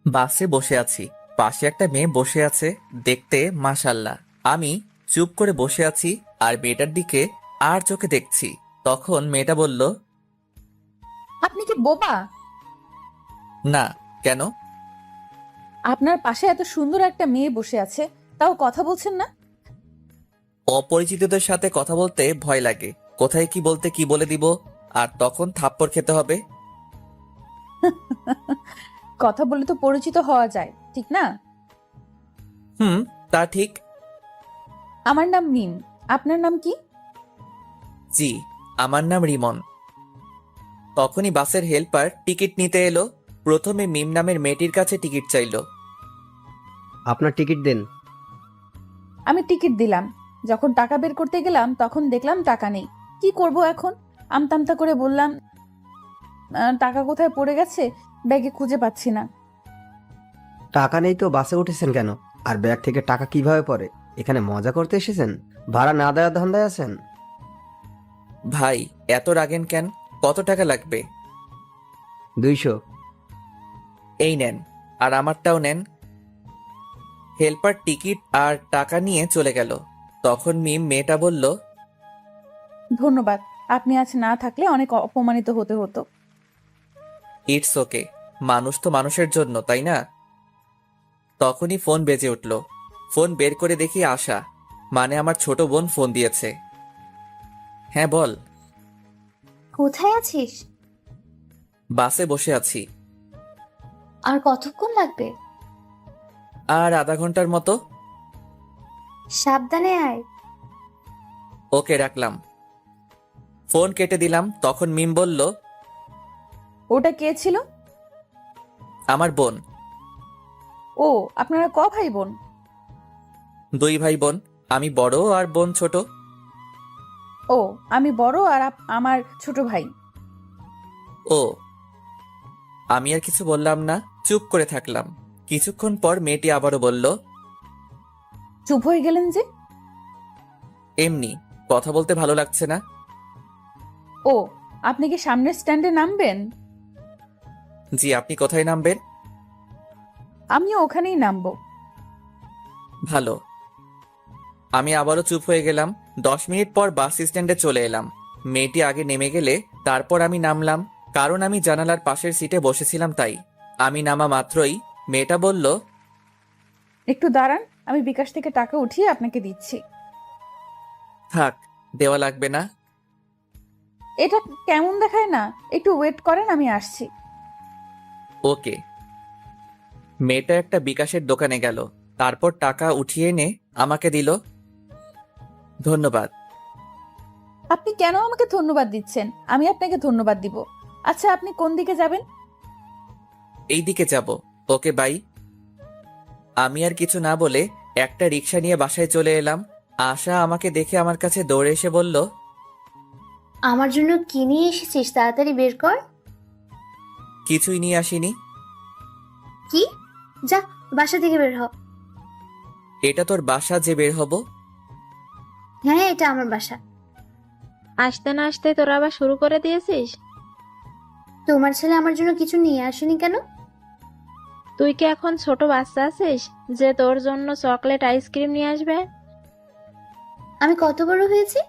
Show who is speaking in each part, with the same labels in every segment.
Speaker 1: বাসে বসে আছি। পাশে একটা মেয়ে বসে আছে, দেখতে মাশাল্লাহ। আমি চুপ করে বসে আছি আর মেয়েটার দিকে আর চোখে দেখছি। তখন মেয়েটা বলল,
Speaker 2: আপনি কি বোবা?
Speaker 1: না। কেন?
Speaker 2: আপনার পাশে এত সুন্দর একটা মেয়ে বসে আছে, তাও কথা বলছেন না?
Speaker 1: অপরিচিতদের সাথে কথা বলতে ভয় লাগে। কোথায় কি বলতে কি বলে দিব, আর তখন থাপ্পড় খেতে হবে।
Speaker 2: কথা বলে তো পরিচিত হওয়া যায়, ঠিক না?
Speaker 1: হুম, তা ঠিক।
Speaker 2: আমার নাম মিম। আপনার নাম কি?
Speaker 1: জি, আমার নাম রিমন। তখনই বাসের হেল্পার টিকিট নিতে এলো। প্রথমে মিম নামের মেয়েটির কাছে টিকিট চাইলো।
Speaker 3: আপনার টিকিট দেন।
Speaker 2: আমি টিকিট দিলাম। যখন টাকা বের করতে গেলাম তখন দেখলাম টাকা নেই। কি করব এখন? আমতামতা করে বললাম, টাকা কোথায় পড়ে গেছে, ব্যাগে খুঁজে পাচ্ছি না।
Speaker 3: টাকা নেই তো বাসে উঠেছেন কেন? আর ব্যাগ থেকে টাকা কিভাবে পড়ে? এখানে মজা করতে এসেছেন? ভাড়া না দেওয়ার ধান্দায় আছেন?
Speaker 1: ভাই, এত রাগেন কেন? কত টাকা লাগবে?
Speaker 3: 200।
Speaker 1: এই নেন, আর আমারটাও নেন। হেল্পার টিকিট আর টাকা নিয়ে চলে গেল। তখন মিম মেয়েটা বলল,
Speaker 2: ধন্যবাদ। আপনি আজ না থাকলে অনেক অপমানিত হতে হতো।
Speaker 1: It's okay. মানুষ তো মানুষের জন্য, তাই না? তখনই ফোন বেজে উঠল। ফোন বের করে দেখি আশা, মানে আমার ছোট বোন ফোন দিয়েছে। হ্যাঁ বল।
Speaker 4: কোথায় আছিস?
Speaker 1: বাসে বসে আছি।
Speaker 4: আর কতক্ষণ লাগবে?
Speaker 1: আর আধা ঘন্টার মতো।
Speaker 4: সাবধানে আয়।
Speaker 1: ওকে, রাখলাম। ফোন কেটে দিলাম। তখন মিম বলল,
Speaker 2: ওটা কে ছিল?
Speaker 1: আমার বোন।
Speaker 2: ও, আপনারা ক ভাই বোন?
Speaker 1: 2 ভাই বোন। আমি বড় আর বোন ছোট।
Speaker 2: ও, আমি বড় আর আমার ছোট ভাই।
Speaker 1: ও। আমি আর কিছু বললাম না, চুপ করে থাকলাম। কিছুক্ষণ পর মেয়েটি আবারও বলল,
Speaker 2: চুপ হয়ে গেলেন যে?
Speaker 1: এমনি, কথা বলতে ভালো লাগছে না।
Speaker 2: ও, আপনি কি সামনের স্ট্যান্ডে নামবেন?
Speaker 1: জি, আপনি কোথায় নামবেন?
Speaker 2: আমিও ওখানেই নামবো।
Speaker 1: ভালো। আমি আবারও চুপ হয়ে গেলাম। 10 মিনিট পর বাস স্ট্যান্ডে চলে এলাম। মেয়েটি আগে নেমে গেলে তারপর আমি নামলাম, কারণ আমি জানালার পাশের সিটে বসেছিলাম তাই। আমি নামা মাত্রই মেয়েটা বলল,
Speaker 2: একটু দাঁড়ান, আমি বিকাশ থেকে টাকা উঠিয়ে আপনাকে দিচ্ছি।
Speaker 1: থাক, দেওয়া লাগবে না।
Speaker 2: এটা কেমন দেখায় না? একটু ওয়েট করেন, আমি আসছি।
Speaker 1: ওকে। মেয়েটা একটা বিকাশের দোকানে গেল, তারপর টাকা উঠিয়ে এনে আমাকে দিল। ধন্যবাদ।
Speaker 2: আপনি কেন আমাকে ধন্যবাদ দিচ্ছেন? আমি আপনাকে ধন্যবাদ দিব। আচ্ছা, আপনি কোন দিকে যাবেন?
Speaker 1: এই দিকে যাব। ওকে, বাই। আমি আর কিছু না বলে একটা রিক্সা নিয়ে বাসায় চলে এলাম। আশা আমাকে দেখে আমার কাছে দৌড়ে এসে বলল,
Speaker 4: আমার জন্য কি নিয়ে এসেছিস তাড়াতাড়ি বের কর।
Speaker 1: কিছুই নিয়ে আসিনি।
Speaker 4: কি? যা, বাসা থেকে বের হ।
Speaker 1: এটা তোর বাসা যে বের হব?
Speaker 4: হ্যাঁ, এটা আমার বাসা।
Speaker 5: আসতে না আসতে তোরা আবার শুরু করে দিয়েছিস?
Speaker 4: তোমার ছেলে আমার জন্য কিছু নিয়ে আসেনি কেন?
Speaker 5: তুই কি এখন ছোট বাচ্চা আছিস যে তোর জন্য চকলেট আইসক্রিম নিয়ে আসবে?
Speaker 4: আমি কত বড় হয়েছি?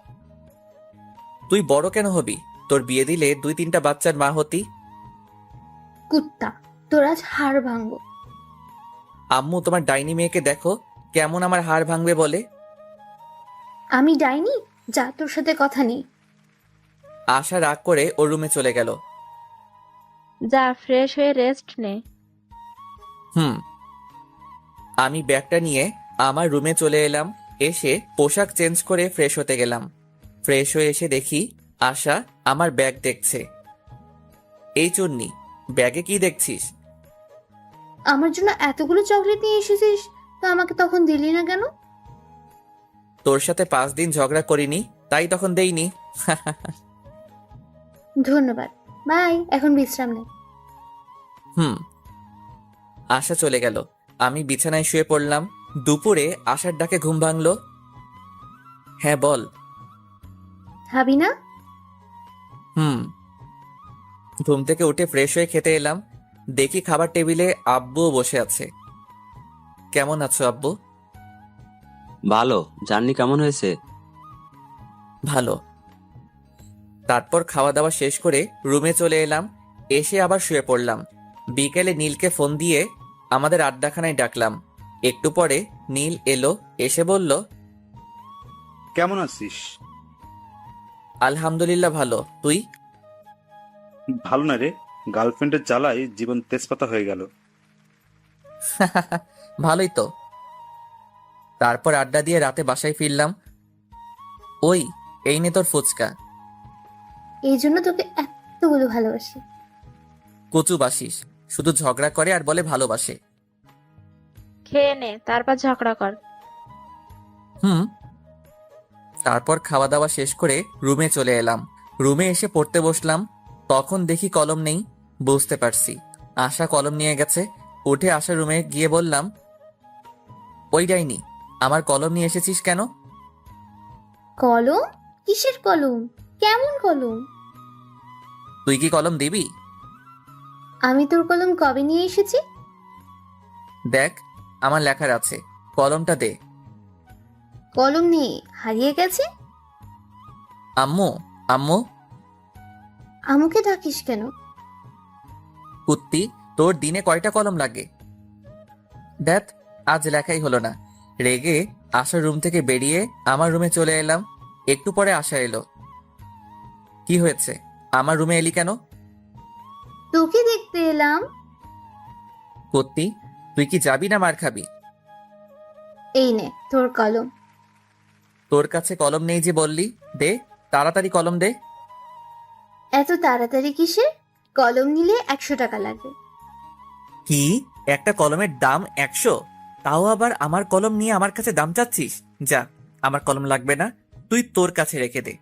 Speaker 1: তুই বড় কেন হবি? তোর বিয়ে দিলে 2-3টা বাচ্চার মা হতি।
Speaker 4: কুত্তা, তোর আজ হাড় ভাঙবো।
Speaker 1: আম্মু, তোমার ডাইনি মেয়েকে দেখো, কেমন আমার হাড় ভাঙবে বলে।
Speaker 4: আমি ডাইনি? যা, তোর সাথে কথা নেই।
Speaker 1: আশা রাগ করে ওর রুমে চলে গেল।
Speaker 5: যা, ফ্রেশ হয়ে রেস্ট নে।
Speaker 1: হুম। আমি ব্যাগটা নিয়ে আমার রুমে চলে এলাম। এসে পোশাক চেঞ্জ করে ফ্রেশ হতে গেলাম। ফ্রেশ হয়ে এসে দেখি আশা আমার ব্যাগ দেখছে। এই চুন্নি, ব্যাগে কি দেখছিস?
Speaker 4: আমার জন্য এতগুলো চকলেট নিয়ে এসেছিস, তো আমাকে তখন দিলি না কেন?
Speaker 1: তোর সাথে 5 দিন ঝগড়া করিনি, তাই তখন দেইনি।
Speaker 4: ধন্যবাদ। বাই, এখন বিশ্রাম নে।
Speaker 1: হুম। আশা চলে গেল। আমি বিছানায় শুয়ে পড়লাম। দুপুরে আশার ডাকে ঘুম ভাঙলো। হ্যাঁ বল।
Speaker 4: খাবি না?
Speaker 1: হুম। ঘুম থেকে উঠে ফ্রেশ হয়ে খেতে এলাম। দেখি খাবার টেবিলে আব্বুও বসে আছে। কেমন আছো আব্বু?
Speaker 6: ভালো। জার্নি কেমন হয়েছে?
Speaker 1: ভালো। তারপর খাওয়া দাওয়া শেষ করে রুমে চলে এলাম, এসে আবার শুয়ে পড়লাম। বিকেলে নীলকে ফোন দিয়ে আমাদের আড্ডাখানায় ডাকলাম। একটু পরে নীল এলো, এসে বলল,
Speaker 7: কেমন আছিস?
Speaker 1: আলহামদুলিল্লাহ ভালো, তুই?
Speaker 7: ভালো না রে, গার্লফ্রেন্ডের জ্বালায় জীবন তেজপাতা হয়ে গেল।
Speaker 1: ভালোই তো। তারপর আড্ডা দিয়ে রাতে বাসায় ফিরলাম। ওই, এই নে তোর ফুচকা।
Speaker 4: এই জন্য তোকে এতগুলো ভালোবাসি।
Speaker 1: কচু বাসিস, শুধু ঝগড়া করে আর বলে ভালোবাসে।
Speaker 5: খেয়ে নে, তারপর ঝগড়া কর।
Speaker 1: হুম। তারপর খাওয়া দাওয়া শেষ করে রুমে চলে এলাম। রুমে এসে পড়তে বসলাম, তখন দেখি কলম নেই। বুঝতে পারছি আশা কলম নিয়ে গেছে। উঠে আশা রুমে গিয়ে বললাম, ওই ডাইনি, আমার কলম নিয়ে এসেছিস কেন?
Speaker 4: কলম? কিসের কলম? কেমন কলম?
Speaker 1: তুই কি কলম দিবি?
Speaker 4: আমি তোর কলম কবে নিয়ে এসেছি?
Speaker 1: দেখ, আমার লেখার আছে, কলমটা দে।
Speaker 4: কলম নেই, হারিয়ে গেছে।
Speaker 1: আম্মু, আম্মু।
Speaker 4: আমাকে ডাকিস কেন?
Speaker 1: কুত্তি, তোর দিনে কয়টা কলম লাগে? দেখ, আজ লেখাই হলো না। রেগে আশার রুম থেকে বেরিয়ে আমার রুমে চলে এলাম। একটু পরে আশা এলো। কি হয়েছে, আমার রুমে এলি কেন?
Speaker 4: তোকে দেখতে এলাম।
Speaker 1: কুত্তি, তুই কি যাবি না মার খাবি?
Speaker 4: এই নে তোর কলম।
Speaker 1: তোর কাছে কলম নেই যে বললি, দে তাড়াতাড়ি কলম দে।
Speaker 4: এত তাড়াতাড়ি কিসের? কলম নিলে 100 টাকা লাগবে।
Speaker 1: কি, একটা কলমের দাম 100? তাও আবার আমার কলম নিয়ে আমার কাছে দাম চাচ্ছিস? যা, আমার কলম লাগবে না, তুই তোর কাছে রেখে দে।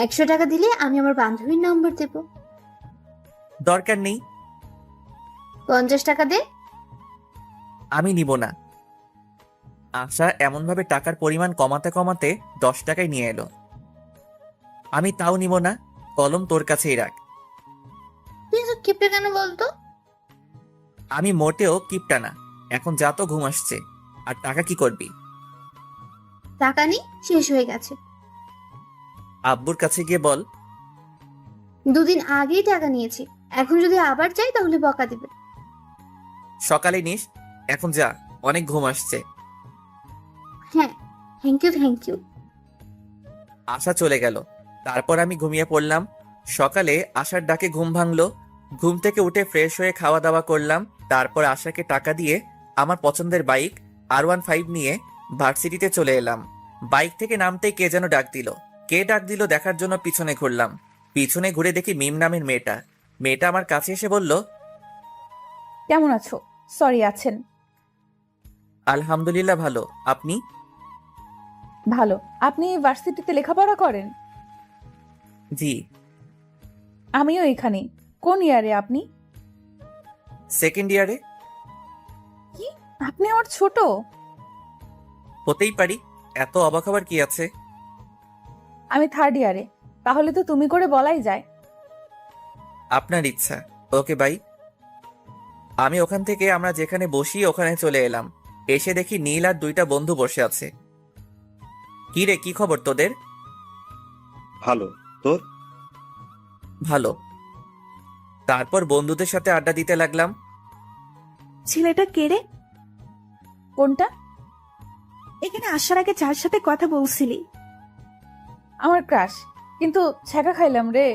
Speaker 4: 100 টাকা দিলে আমি আমার বান্ধবীর নম্বর দেব।
Speaker 1: দরকার নেই।
Speaker 4: 50 টাকা দে।
Speaker 1: আমি নিব না। আশা এমন ভাবে টাকার পরিমাণ কমাতে কমাতে 10 টাকায় নিয়ে এলো। আমি তাও নিব না, কলম তোর কাছেই রাখ।
Speaker 4: তুই তো কিপটে কেন বলতো?
Speaker 1: আমি মোটেও কিপটা না। এখন যা, তো ঘুম আসছে। আর টাকা কি করবি?
Speaker 4: টাকা নেই, শেষ হয়ে গেছে।
Speaker 1: আব্বুর কাছে গিয়ে বল।
Speaker 4: 2 দিন আগেই টাকা নিয়েছি, এখন যদি আবার চাই তাহলে বকা দিবে।
Speaker 1: সকালে নিস, এখন যা, অনেক ঘুম আসছে।
Speaker 4: হ্যাঁ, থ্যাংক ইউ থ্যাংক ইউ।
Speaker 1: আশা চলে গেল। তারপর আমি ঘুমিয়ে পড়লাম। সকালে আশার ডাকে ঘুম ভাঙলো। ঘুম থেকে উঠে ফ্রেশ হয়ে খাওয়া দাওয়া করলাম। তারপর আশাকে টাকা দিয়ে আমার পছন্দের বাইক R15 নিয়ে ভার্সিটিতে চলে এলাম। বাইক থেকে নামতেই কে যেন ডাক দিল। কে ডাক দিল দেখার জন্য পিছনে ঘুরলাম। পিছনে ঘুরে দেখি মিম নামের মেয়েটা। মেয়েটা আমার কাছে এসে বলল,
Speaker 2: কেমন আছো? সরি, আছেন?
Speaker 1: আলহামদুলিল্লাহ ভালো, আপনি?
Speaker 2: ভালো। আপনি ভার্সিটিতে লেখাপড়া করেন?
Speaker 1: জি।
Speaker 2: আমিও এখানে। কোন ইয়ারে আপনি?
Speaker 1: সেকেন্ড ইয়ারে।
Speaker 2: কি, আপনি আমার ছোট?
Speaker 1: হতেই পারি, এত অবাক হবার কি আছে?
Speaker 2: আমি থার্ড ইয়ারে। তাহলে তো তুমি করে বলাই যায়।
Speaker 1: আপনার ইচ্ছা। Okay bye. আমি ওখান থেকে আমরা যেখানে বসি ওখানে চলে এলাম। এসে দেখি নীল আর 2টা বন্ধু বসে আছে। কি রে, কি খবর তোদের?
Speaker 7: ভালো, তোর?
Speaker 1: ভালো। তারপর বন্ধুদের সাথে আড্ডা দিতে লাগলাম।
Speaker 8: ছেলেটা কে রে?
Speaker 2: কোনটা?
Speaker 8: এখানে আসার আগে যার সাথে কথা বলছিলি।
Speaker 2: আমার ক্রাশ, কিন্তু ছ্যাঁকা খাইলাম রে।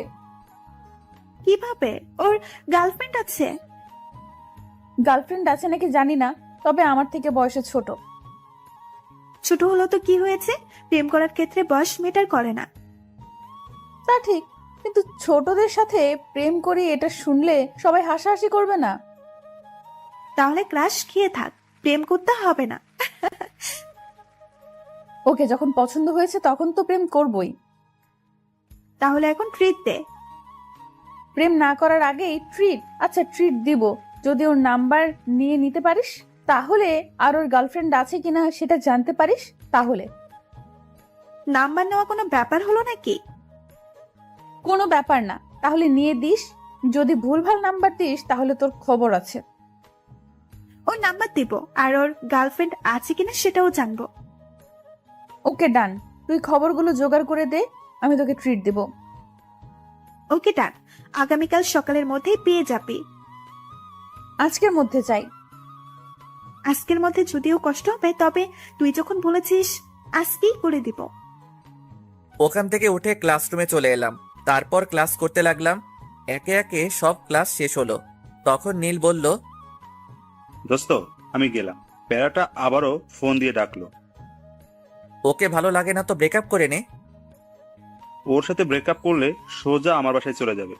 Speaker 8: কিভাবে? ওর গার্লফ্রেন্ড আছে?
Speaker 2: গার্লফ্রেন্ড আছে নাকি জানি না, তবে আমার থেকে বয়সে ছোট।
Speaker 8: ছোট হলো তো কি হয়েছে? প্রেম করার ক্ষেত্রে বয়স ম্যাটার করে না।
Speaker 2: তা ঠিক, কিন্তু ছোটদের সাথে প্রেম করি এটা শুনলে সবাই হাসাহাসি করবে না?
Speaker 8: তাহলে ক্রাশ খেয়ে থাক, প্রেম করতে হবে না।
Speaker 2: ওকে যখন পছন্দ হয়েছে তখন তো প্রেম করবই।
Speaker 8: তাহলে এখন ট্রিট দে।
Speaker 2: প্রেম না করার আগেই ট্রিট? আচ্ছা, ট্রিট দিব যদি ওর নাম্বার নিয়ে নিতে পারিস, তাহলে আর ওর গার্লফ্রেন্ড আছে কিনা সেটা জানতে পারিস, তাহলে।
Speaker 8: নাম্বার নেওয়া কোনো ব্যাপার হলো নাকি?
Speaker 2: কোনো ব্যাপার না, তাহলে নিয়ে দিস। যদি ভুলভাল নাম্বার দিস তাহলে তোর খবর আছে।
Speaker 8: ওর নাম্বার দিব, আর ওর গার্লফ্রেন্ড আছে কিনা সেটাও জানবো।
Speaker 2: ওকে ডান, তুই খবরগুলো জোগাড় করে দে, আমি তোকে ট্রিট দেব।
Speaker 8: ওকে ডান, আগামীকাল সকালের মধ্যেই পেয়ে যাবি।
Speaker 2: আজকের মধ্যে চাই।
Speaker 8: আজকের মধ্যে যদিও কষ্ট হবে, তবে তুই যখন বলেছিস আজকেই করে দিব।
Speaker 1: ওখান থেকে উঠে ক্লাসরুমে চলে এলাম। তারপর ক্লাস করতে লাগলাম। একে একে সব ক্লাস শেষ হলো। তখন নীল বলল,
Speaker 7: দোস্ত আমি গেলাম। প্যারাটা আবারও ফোন দিয়ে ডাকলো।
Speaker 1: ওকে ভালো লাগে না তো ব্রেকআপ করে নে।
Speaker 7: ওর সাথে ব্রেকআপ করলে সোজা আমার বাসায় চলে যাবে।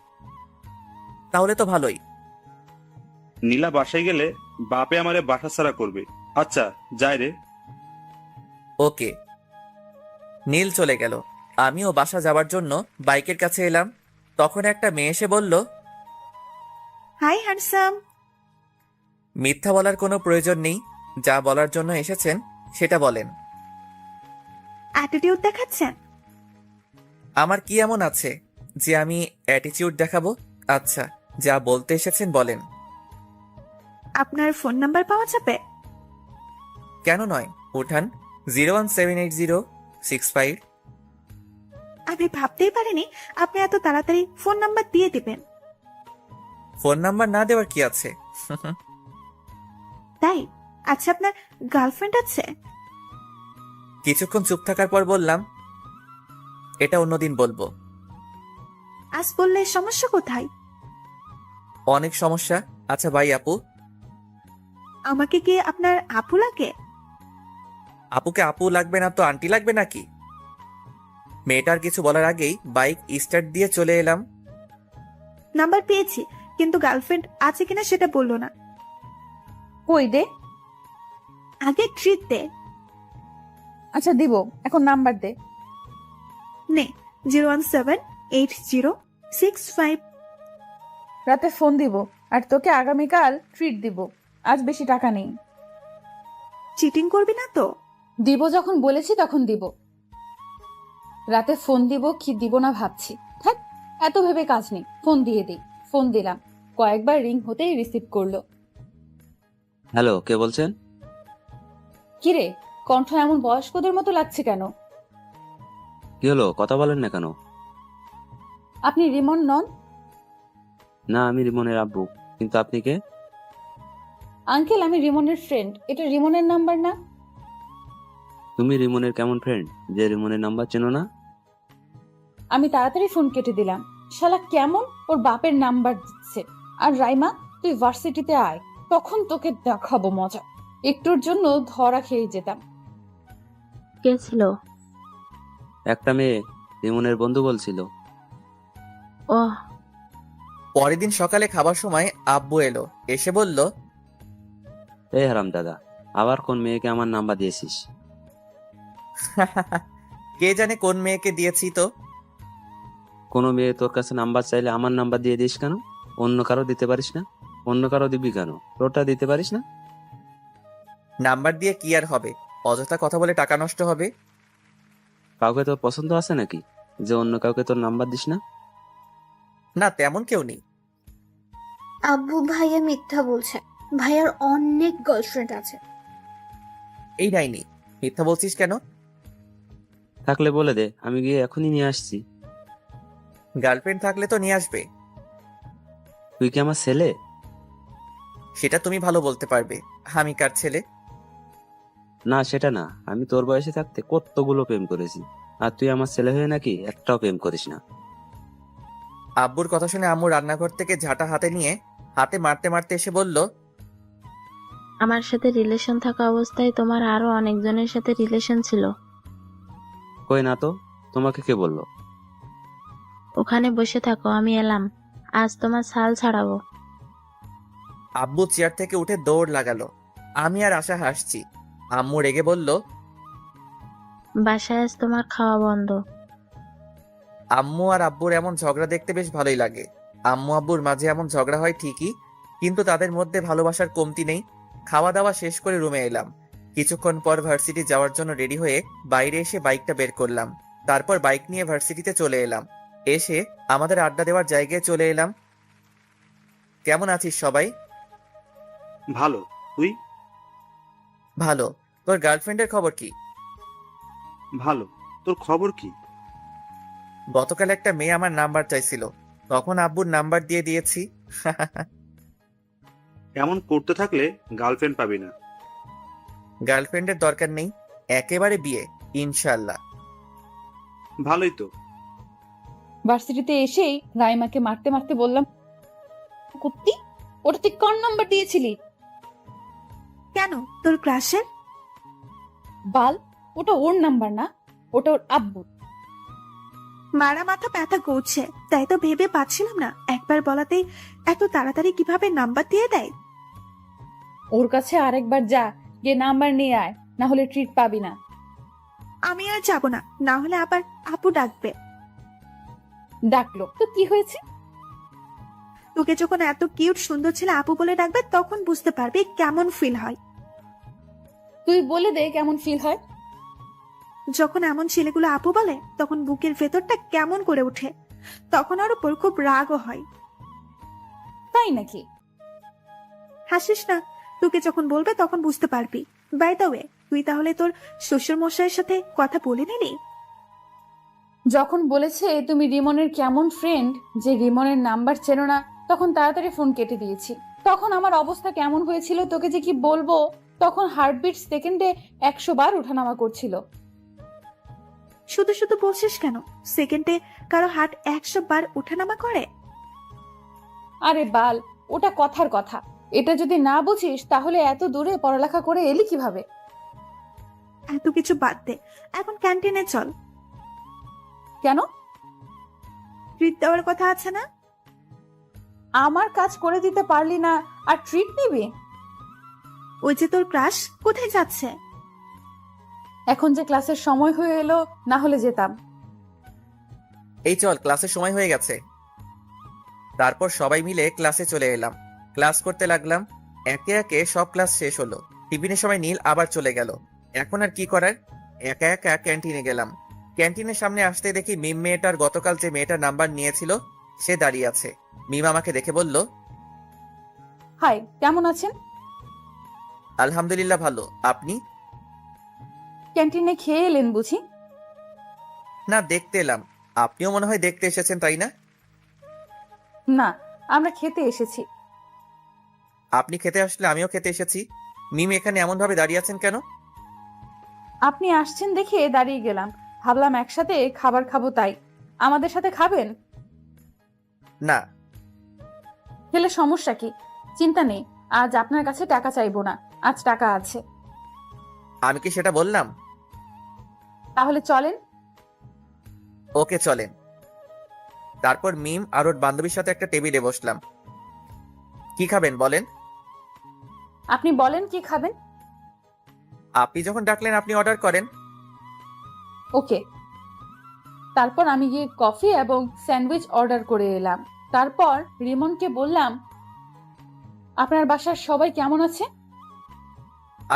Speaker 1: তাহলে তো ভালোই।
Speaker 7: নীলা বাসায় গেলে বাপে আমারে বাসা ছাড়া করবে। আচ্ছা যাই রে।
Speaker 1: ওকে। নীল চলে গেল। আমিও বাসা যাওয়ার জন্য বাইকের কাছে এলাম। তখন একটা মেয়ে এসে বলল,
Speaker 8: হাই হ্যান্ডসাম।
Speaker 1: মিথ্যা বলার কোনো প্রয়োজন নেই, যা বলার জন্য এসেছেন সেটা বলেন।
Speaker 8: অ্যাটিটিউড দেখাচ্ছেন?
Speaker 1: আমার কি এমন আছে যে আমি অ্যাটিটিউড দেখাবো? আচ্ছা, যা বলতে এসেছেন বলেন।
Speaker 8: আপনার ফোন নাম্বার পাওয়া যাবে?
Speaker 1: কেন নয়, উঠান। 0178065।
Speaker 8: আমি ভাবতেই পারিনি আপনি এত তাড়াতাড়ি ফোন নাম্বার দিয়ে দিবেন।
Speaker 1: ফোন নাম্বার না দেওয়ার কি আছে?
Speaker 8: তাই? আচ্ছা, আপনার গার্লফ্রেন্ড আছে?
Speaker 1: কিছুক্ষণ চুপ থাকার পর বললাম, এটা অন্যদিন বলবো।
Speaker 8: আজ বললে সমস্যা কোথায়?
Speaker 1: অনেক সমস্যা। আচ্ছা ভাই আপু,
Speaker 8: আমাকে কি আপনার আপু লাগে?
Speaker 1: আপুকে আপু লাগবে না তো আন্টি লাগবে নাকি? মেয়েটার কিছু বলার আগেই বাইক স্টার্ট দিয়ে চলে এলাম।
Speaker 8: নাম্বার পেয়েছি, কিন্তু গার্লফ্রেন্ড আছে কিনা সেটা বললো না।
Speaker 2: কই দে।
Speaker 8: আগে ট্রিট দে।
Speaker 2: আচ্ছা দিব, এখন নাম্বার দে।
Speaker 8: নে, 0178065।
Speaker 2: রাতে ফোন দিব, আর তোকে আগামীকাল ট্রিট দিব। আজ বেশি টাকা নেই।
Speaker 8: চিটিং করবি না তো?
Speaker 2: দিব যখন বলেছি তখন দিব। রাতে ফোন দিব কি দিব না ভাবছি। থাক, এত ভেবে কাজ নেই, ফোন দিয়ে দিই। ফোন দিলাম, কয়েকবার রিং হতেই রিসিভ করলো।
Speaker 6: হ্যালো, কে বলছেন?
Speaker 2: কিরে, কণ্ঠ এমন বয়স্কদের মতো লাগছে কেন?
Speaker 6: কি হলো, কথা বলেন না কেন?
Speaker 2: আপনি রিমন নন?
Speaker 6: না, আমি রিমনের আব্বু। কিন্তু আপনি কে?
Speaker 2: আঙ্কেল, আমি রিমনের ফ্রেন্ড। এটা রিমনের নাম্বার না?
Speaker 6: তুমি রিমনের কেমন ফ্রেন্ড যে রিমনের নাম্বার চেনো না?
Speaker 2: আমি তাড়াতাড়ি ফোন কেটে দিলাম। শালা কেমন ওর বাপের নাম্বার দিচ্ছে। আর রাইমা, তুই ভার্সিটিতে আয়, তখন তোকে দেখাবো মজা। একটুর জন্য ধরা খেয়ে যেতাম।
Speaker 5: কে ছিল?
Speaker 6: একটা মেয়ে, রিমনের বন্ধু বলছিল।
Speaker 5: ওহ,
Speaker 1: পরের দিন সকালে খাবার সময় আব্বু এলো, এসে বলল,
Speaker 6: এই হারাম দাদা, আবার কোন মেয়েকে আমার নাম্বার দিয়েছিস?
Speaker 1: কে জানে কোন মেয়েকে দিয়েছি তো।
Speaker 6: কোনো মেয়ে তোর কাছে নাম্বার চাইলে আমার নাম্বার দিয়ে দিস কেন? অন্য কারো দিতে পারিস না? অন্য কারো দিবি কেন? তোরটা দিতে পারিস না?
Speaker 1: নাম্বার দিয়ে কি আর হবে, অযথা কথা বলে টাকা নষ্ট হবে।
Speaker 6: কাউকে তোর পছন্দ আছে নাকি যে অন্য কাউকে তোর নাম্বার দিস না?
Speaker 1: না, তেমন কেউ নেই।
Speaker 4: আব্বু ভাইয়া মিথ্যা বলছে। ভাইয়ার অনেক গার্লফ্রেন্ড আছে।
Speaker 1: এই নাইনি, মিথ্যা বলছিস কেন?
Speaker 6: থাকলে বলে দে, আমি গিয়ে এখনই নিয়ে আসছি।
Speaker 1: গার্লফ্রেন্ড থাকলে তো নিয়ে আসবে।
Speaker 6: তুই কি আমার ছেলে?
Speaker 1: সেটা তুমি ভালো বলতে পারবে। আমি কার ছেলে?
Speaker 6: না, সেটা না। আমি তোর বয়সে থাকতে কতগুলো প্রেম করেছি, আর তুই আমার ছেলে হয়ে নাকি একটাও প্রেম করিস না।
Speaker 1: আব্বুর কথা শুনে আম্মু রান্নাঘর থেকে ঝাঁটা হাতে নিয়ে হাতে মারতে মারতে এসে বলল,
Speaker 5: আমার সাথে রিলেশন থাকা অবস্থায় তোমার আরো অনেকজনের সাথে রিলেশন ছিল।
Speaker 6: কই না তো, তোমাকে কে বললো?
Speaker 5: ওখানে বসে থাকো, আমি এলাম। আজ তোমার ছাল ছাড়াবো।
Speaker 1: আব্বু চেয়ার থেকে উঠে দৌড় লাগালো। আমি আর আশা হাসছি। আম্মু রেগে বলল,
Speaker 5: বাসায় আজ তোমার খাওয়া বন্ধ।
Speaker 1: আম্মু আর আব্বুর এমন ঝগড়া দেখতে বেশ ভালোই লাগে। আম্মু আব্বুর মাঝে এমন ঝগড়া হয় ঠিকই, কিন্তু তাদের মধ্যে ভালোবাসার কমতি নেই। খাওয়া দাওয়া শেষ করে রুমে এলাম। কিছুক্ষণ পর ভার্সিটি যাওয়ার জন্য রেডি হয়ে বাইরে এসে বাইকটা বের করলাম। তারপর বাইক নিয়ে ভার্সিটিতে চলে এলাম। এসে আমাদের আড্ডা দেওয়ার জায়গায় চলে এলাম। কেমন আছিস সবাই?
Speaker 7: ভালো। তুই?
Speaker 1: ভালো। তোর গার্লফ্রেন্ডের খবর কি?
Speaker 7: ভালো। তোর খবর কি?
Speaker 1: গতকাল একটা মেয়ে আমার নাম্বার চাইছিল, তখন আব্বুর নাম্বার দিয়ে দিয়েছি।
Speaker 7: এমন করতে থাকলে গার্লফ্রেন্ড পাবি না।
Speaker 1: গার্লফ্রেন্ডের দরকার নেই, একেবারে বিয়ে, ইনশাল্লাহ।
Speaker 7: ভালোই তো।
Speaker 2: ভার্সিটিতে এসেই রাইমাকে মারতে মারতে বললাম, কুত্তি, ওটা তুই কোন নাম্বার দিয়েছিলি?
Speaker 8: কেন, তোর ক্রাশের?
Speaker 2: বাল, ওটা ওর নাম্বার না, ওটা ওর আব্বুর।
Speaker 8: মারা মাথা ব্যথা করছে, তাই তো ভেবে পাচ্ছিলাম না একবার বলাতেই এত তাড়াতাড়ি কিভাবে নাম্বার দিয়ে দেয়।
Speaker 2: ওর কাছে আরেকবার যা, গিয়ে নাম্বার নিয়ে আয়, না হলে ট্রিট পাবি না।
Speaker 8: আমি আর যাব না, না হলে আবার আপু ডাকবে।
Speaker 2: ডাকলো তো কি হয়েছে?
Speaker 8: তোকে যখন এত কিউট সুন্দর ছেলে আপু বলে ডাকবে তখন বুঝতে পারবি কেমন ফিল হয়।
Speaker 2: তুই বলে দে কেমন ফিল হয়।
Speaker 8: যখন এমন ছেলেগুলো আপু বলে তখন বুকের ভেতরটা কেমন করে ওঠে, তখন ওর উপর খুব রাগও হয়।
Speaker 2: তাই নাকি?
Speaker 8: হাসিস না, তোকে যখন বলবে তখন বুঝতে পারবি। বাই দ্য ওয়ে, তুই তাহলে তোর শ্বশুর মশাইয়ের সাথে কথা বলে নিলি?
Speaker 2: যখন বলেছে তুমি রিমনের কেমন ফ্রেন্ড, যে রিমনের নাম্বার চেনো না, তখন তাড়াতাড়ি ফোন কেটে দিয়েছি। তখন আমার অবস্থা কেমন হয়েছিল তোকে যে কি বলবো। তখন হার্টবিট সেকেন্ডে 100 বার ওঠানামা করছিল।
Speaker 8: শুধু শুধু বলছিস কেন? সেকেন্ডে কারো হার্ট 100 বার ওঠানামা করে?
Speaker 2: আরে বাল, ওটা কথার কথা। এটা যদি না বুঝিস তাহলে এত দূরে পড়ালেখা করে এলি কিভাবে?
Speaker 8: এত কিছু বাদ দে, এখন ক্যান্টিনে চল।
Speaker 2: কেন?
Speaker 8: ট্রিট দেওয়ার কথা আছে না?
Speaker 2: আমার কাজ করে দিতে পারলি না আর ট্রিট নিবি?
Speaker 8: ওই যে তোর ক্রাশ কোথায় যাচ্ছে?
Speaker 2: এখন যে ক্লাসের সময় হয়ে এলো, না হলে যেতাম।
Speaker 1: এই চল, ক্লাসের সময় হয়ে গেছে। তারপর সবাই মিলে ক্লাসে চলে এলাম। ক্লাস করতে লাগলাম। একে একে সব ক্লাস শেষ হলো। টিফিনের সময় নীল আবার চলে গেল। এখন আর কি করার, একা একা ক্যান্টিনে গেলাম। ক্যান্টিনের সামনে আসতে দেখি মিম মেয়েটার গতকাল যে মেয়েটার নাম্বার নিয়েছিল সে দাঁড়িয়ে আছে। মিম আমাকে দেখে বলল,
Speaker 2: হাই, কেমন আছেন?
Speaker 1: আলহামদুলিল্লাহ ভালো, আপনি?
Speaker 2: ক্যান্টিনে খেয়ে এলেন বুঝি?
Speaker 1: না, দেখতে এলাম। আপনিও মনে হয় দেখতে এসেছেন, তাই না?
Speaker 2: না, আমরা খেতে এসেছি।
Speaker 1: আপনি খেতে আসলে আমিও খেতে এসেছি। মিম এখানে এমন ভাবে দাঁড়িয়ে আছেন কেন?
Speaker 2: আপনি আসছেন দেখে দাঁড়িয়ে গেলাম, ভাবলাম একসাথে খাবার খাবো তাই। আমাদের সাথে খাবেন?
Speaker 1: না।
Speaker 2: খেলে সমস্যা কি? চিন্তা নেই, আজ আপনার কাছে টাকা চাইবো না, আজ টাকা আছে।
Speaker 1: আমি কি সেটা বললাম?
Speaker 2: তাহলে চলেন।
Speaker 1: ওকে চলেন। তারপর মিম আর ওর বান্ধবীর সাথে একটা টেবিলে বসলাম। কি খাবেন বলেন?
Speaker 2: আপনি বলেন কি খাবেন।
Speaker 1: আপনি যখন ডাকলেন আপনি অর্ডার করেন।
Speaker 2: ওকে। তারপর আমি গিয়ে কফি এবং স্যান্ডউইচ অর্ডার করে এলাম। তারপর রিমনকে বললাম, আপনার বাসার সবাই কেমন আছে?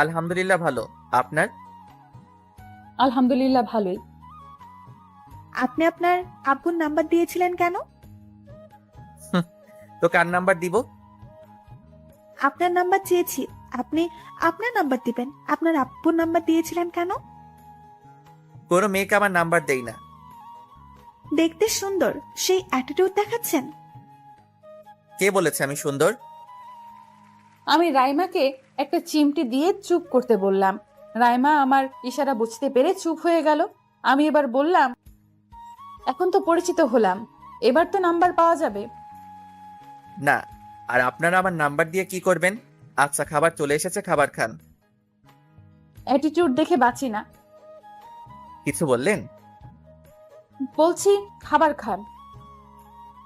Speaker 1: আলহামদুলিল্লাহ ভালো, আপনার?
Speaker 2: আলহামদুলিল্লাহ ভালোই।
Speaker 8: আপনি আপনার আব্বুর নাম্বার দিয়েছিলেন কেন?
Speaker 1: তো কার নাম্বার দিব?
Speaker 8: আপনার নাম্বার চেয়েছি, আপনি আপনার নাম্বার দিবেন। আপনার আব্বুর নাম্বার দিয়েছিলেন কেন?
Speaker 1: কোনো মেয়েকে আমার নাম্বার দেই না।
Speaker 8: দেখতে সুন্দর, সেই অ্যাটিটিউড দেখাচ্ছেন।
Speaker 1: কে বলেছে আমি সুন্দর?
Speaker 2: আমি রাইমাকে একটা চিমটি দিয়ে চুপ করতে বললাম। রাইমা আমার ইশারা বুঝতে পেরে চুপ হয়ে গেল। আমি এবার বললাম, এখন তো পরিচিত হলাম, এবার তো নাম্বার পাওয়া যাবে।
Speaker 1: না। আর আপনারা আমার নাম্বার দিয়ে কি করবেন? আচ্ছা, খাবার চলে এসেছে, খাবার খান।
Speaker 2: অ্যাটিটিউড দেখে বাঁচি না।
Speaker 1: কিছু বললেন?
Speaker 2: বলছি খাবার খান।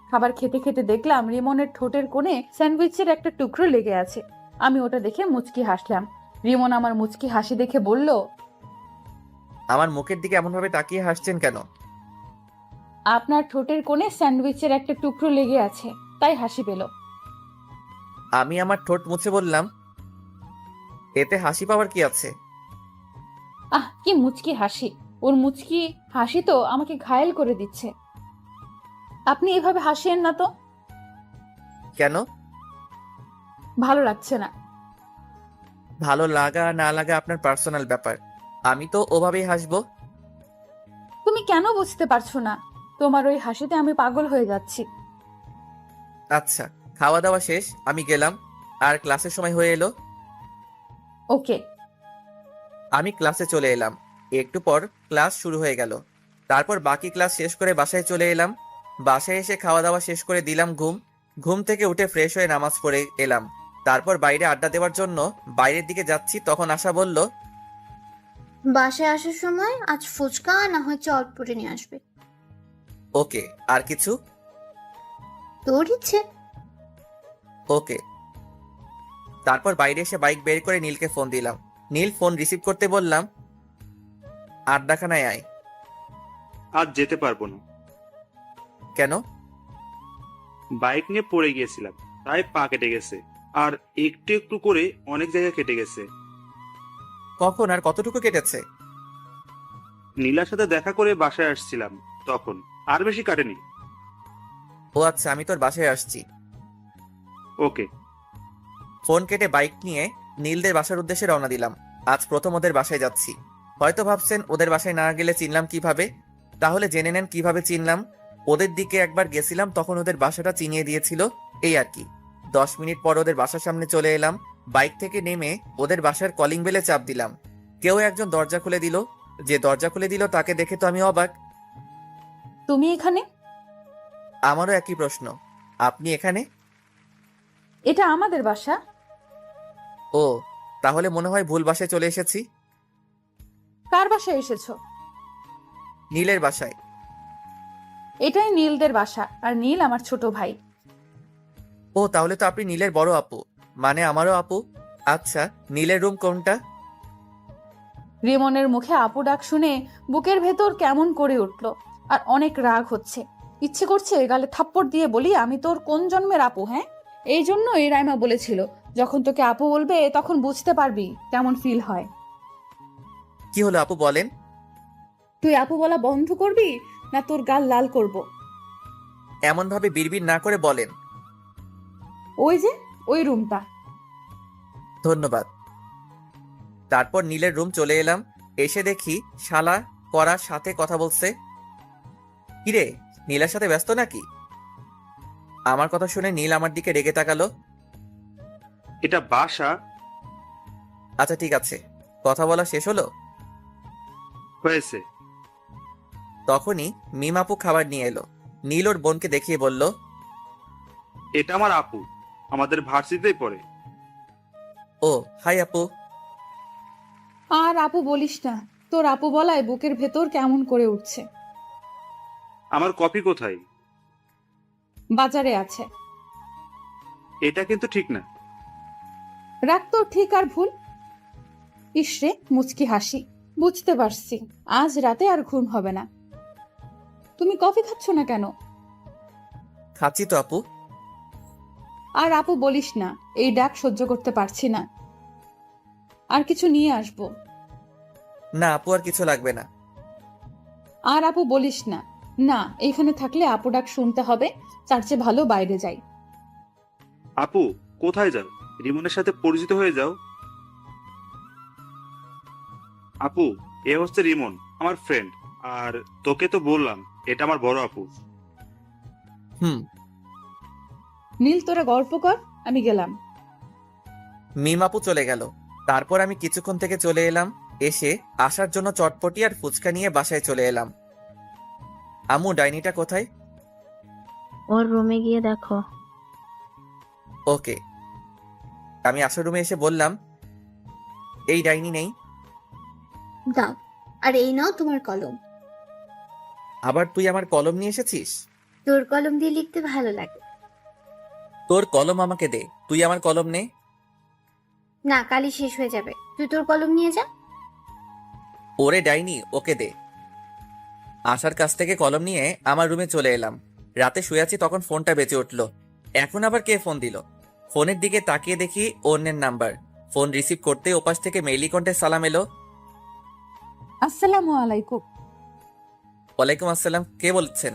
Speaker 2: খাবার খেতে খেতে দেখলাম রিমনের ঠোঁটের কোণে স্যান্ডউইচের একটা টুকরো লেগে আছে। আমি ওটা দেখে মুচকি হাসলাম। রিমন আমার মুচকি হাসি দেখে বলল,
Speaker 1: আমার মুখের দিকে এমন ভাবে তাকিয়ে হাসছেন কেন?
Speaker 2: আপনার ঠোঁটের কোণে স্যান্ডউইচের একটা টুকরো লেগে আছে, তাই হাসি পেল।
Speaker 1: আমি আমার ঠোঁট মুছে বললাম, এতে হাসি পাওয়ার কি আছে?
Speaker 2: আহ, কি মুচকি হাসি! ওর মুচকি হাসি তো আমাকে ঘায়েল করে দিচ্ছে। আপনি এভাবে হাসিয়েন না তো।
Speaker 1: কেন?
Speaker 2: ভালো লাগছে না।
Speaker 1: ভালো লাগা না লাগা আপনার পার্সোনাল ব্যাপার, আমি তো ওভাবেই হাসবো।
Speaker 2: তুমি কেন বুঝতে পারছো না? তোমার ওই হাসিতে আমি পাগল হয়ে যাচ্ছি।
Speaker 1: আচ্ছা, খাওয়া দাওয়া শেষ, আমি গেলাম। আর ক্লাসের সময় হয়ে এলো।
Speaker 2: ওকে।
Speaker 1: আমি ক্লাসে চলে এলাম। একটু পর ক্লাস শুরু হয়ে গেল। তারপর বাকি ক্লাস শেষ করে বাসায় চলে এলাম। বাসায় এসে খাওয়া দাওয়া শেষ করে দিলাম ঘুম। ঘুম থেকে উঠে ফ্রেশ হয়ে নামাজ পড়ে এলাম। তারপর বাইরে আড্ডা দেওয়ার জন্য বাইরের দিকে যাচ্ছি, তখন আশা বলল,
Speaker 4: বাসায় আসার সময় আজ ফুচকা না হয় চটপটি নিয়ে আসবে।
Speaker 1: ওকে। আর কিছু?
Speaker 4: তোর ইচ্ছে।
Speaker 1: ওকে। তারপর বাইরে এসে বাইক বের করে নীলকে ফোন দিলাম। নীল ফোন রিসিভ করতে বললাম, আড্ডাখানায় আয়।
Speaker 7: আজ যেতে পারবো না।
Speaker 1: কেন?
Speaker 7: বাইক নিয়ে পড়ে গিয়েছিলাম, তাই পা কেটে গেছে। আর একটু একটু করে অনেক জায়গায় কেটে গেছে।
Speaker 1: কখন আর কতটুকু কেটেছে?
Speaker 7: নীলার সাথে দেখা করে বাসায় আসছিলাম তখন। আর বেশি কাটেনি।
Speaker 1: ও আচ্ছা, আমি তোর বাসায় আসছি।
Speaker 7: ওকে।
Speaker 1: ফোন কেটে বাইক নিয়ে নীলদের বাসার উদ্দেশ্যে রওনা দিলাম। আজ প্রথম ওদের বাসায় যাচ্ছি। হয়তো ভাবছেন ওদের বাসায় না গেলে চিনলাম কিভাবে, তাহলে জেনে নেন কিভাবে চিনলাম। ওদের দিকে একবার গেছিলাম, তখন ওদের বাসাটা চিনিয়ে দিয়েছিল, এই আর কি। 10 মিনিট পর ওদের বাসার সামনে চলে এলাম। বাইক থেকে নেমে ওদের বাসার কলিং বেলে চাপ দিলাম। কেউ একজন দরজা খুলে দিল। যে দরজা খুলে দিল তাকে দেখে তো আমি অবাক।
Speaker 2: তুমি এখানে?
Speaker 1: আমারও একই প্রশ্ন, আপনি এখানে?
Speaker 2: এটা আমাদের বাসা।
Speaker 1: ও, তাহলে মনে হয় ভুল বাসায় চলে এসেছি।
Speaker 2: কার বাসায় এসেছো?
Speaker 1: নীলের বাসায়।
Speaker 2: এটাই নীলদের বাসা, আর নীল আমার ছোট ভাই।
Speaker 1: ও, তাহলে তো আপনি নীলের বড় আপু, মানে আমারও আপু। আচ্ছা, নীলের রুম কোনটা?
Speaker 2: রিমনের মুখে আপু ডাক শুনে বুকের ভেতর কেমন করে উঠল, আর অনেক রাগ হচ্ছে। ইচ্ছে করছে গালে থাপ্পড় দিয়ে বলি, আমি তোর কোন জন্মের আপু? হ্যাঁ, এই জন্যই রাইমা বলেছিল, যখন তোকে আপু বলবে তখন বুঝতে পারবি কেমন ফিল হয়।
Speaker 1: কি হলো আপু, বলেন।
Speaker 2: তুই আপু বলা বন্ধ করবি, না তোর গাল লাল করব?
Speaker 1: এমন ভাবে বিড়বিড় না করে বলেন।
Speaker 2: ওই যে ওই রুমটা।
Speaker 1: ধন্যবাদ। তারপর নীলের রুম চলে এলাম। এসে দেখি শালা করার সাথে কথা বলছে। কিরে, নীলের সাথে ব্যস্ত নাকি? আমার কথা শুনে নীল আমার দিকে রেগে তাকালো।
Speaker 7: এটা বাসা।
Speaker 1: আচ্ছা ঠিক আছে, কথা বলা শেষ হলো?
Speaker 7: হয়েছে।
Speaker 1: তখনই মিম আপু খাবার নিয়ে এলো। নীল ওর বোনকে দেখিয়ে বলল,
Speaker 7: এটা আমার আপু, আমাদের ভার্সিটিতেই পড়ে।
Speaker 1: ও হাই আপু।
Speaker 2: আর আপু বলিস না, তোর আপু বলায় বুকের ভেতর কেমন করে উঠছে।
Speaker 7: আমার কপি কোথায়?
Speaker 2: বাজারে আছে।
Speaker 7: এটা কিন্তু ঠিক না।
Speaker 2: রাখ তোর ঠিক আর ভুল। ইসরে মুচকি হাসি। বুঝতে পারছি আজ রাতে আর ঘুম হবে না। তুমি কফি খাচ্ছ না কেন?
Speaker 1: খাচ্ছি তো আপু।
Speaker 2: আর আপু বলিস না, এই ডাক সহ্য করতে পারছি না। আর কিছু নিয়ে আসবো?
Speaker 1: না আপু, আর কিছু লাগবে না।
Speaker 2: আর আপু বলিস না। না, এইখানে থাকলে আপু ডাক শুনতে হবে, তার চেয়ে ভালো বাইরে যাই।
Speaker 7: আপু, কোথায় যাও? রিমনের সাথে পরিচিত হয়ে যাও। আপু, এ হচ্ছে রিমন, আমার ফ্রেন্ড। আর তোকে তো বললাম এটা আমার বড় আপু।
Speaker 1: হুম।
Speaker 2: নীল তোরা গল্প কর, আমি গেলাম।
Speaker 1: মিম আপু চলে গেল। তারপর আমি কিছুক্ষণ থেকে চলে এলাম। এসে আসার জন্য চটপটি আর ফুচকা নিয়ে বাসায় চলে এলাম। আম্মু, ডাইনিটা কোথায়?
Speaker 5: ওর রুমে গিয়ে দেখো।
Speaker 1: ওকে। আমি আসার রুমে এসে বললাম, এই ডাইনি নেই।
Speaker 4: দাও, আর এই নাও তোমার কলম।
Speaker 1: আবার তুই আমার কলম নিয়ে এসেছিস?
Speaker 4: তোর কলম দিয়ে লিখতে ভালো লাগে।
Speaker 1: তোর কলম আমাকে দে, তুই আমার কলম নে।
Speaker 4: না, কালই শেষ হয়ে যাবে, তুই তোর কলম নিয়ে যা।
Speaker 1: ওরে ডাইনি, ওকে দে। আশার কাছ থেকে কলম নিয়ে আমার রুমে চলে এলাম। রাতে শুয়ে আছি, তখন ফোনটা বেজে উঠল। এখন আবার কে ফোন দিল? ফোনের দিকে তাকিয়ে দেখি অন্যের নাম্বার। ফোন রিসিভ করতে ওপাশ থেকে মেইলি কণ্ঠে সালাম এলো।
Speaker 2: আসসালামু আলাইকুম।
Speaker 1: ওয়ালাইকুম আসসালাম, কে বলছেন?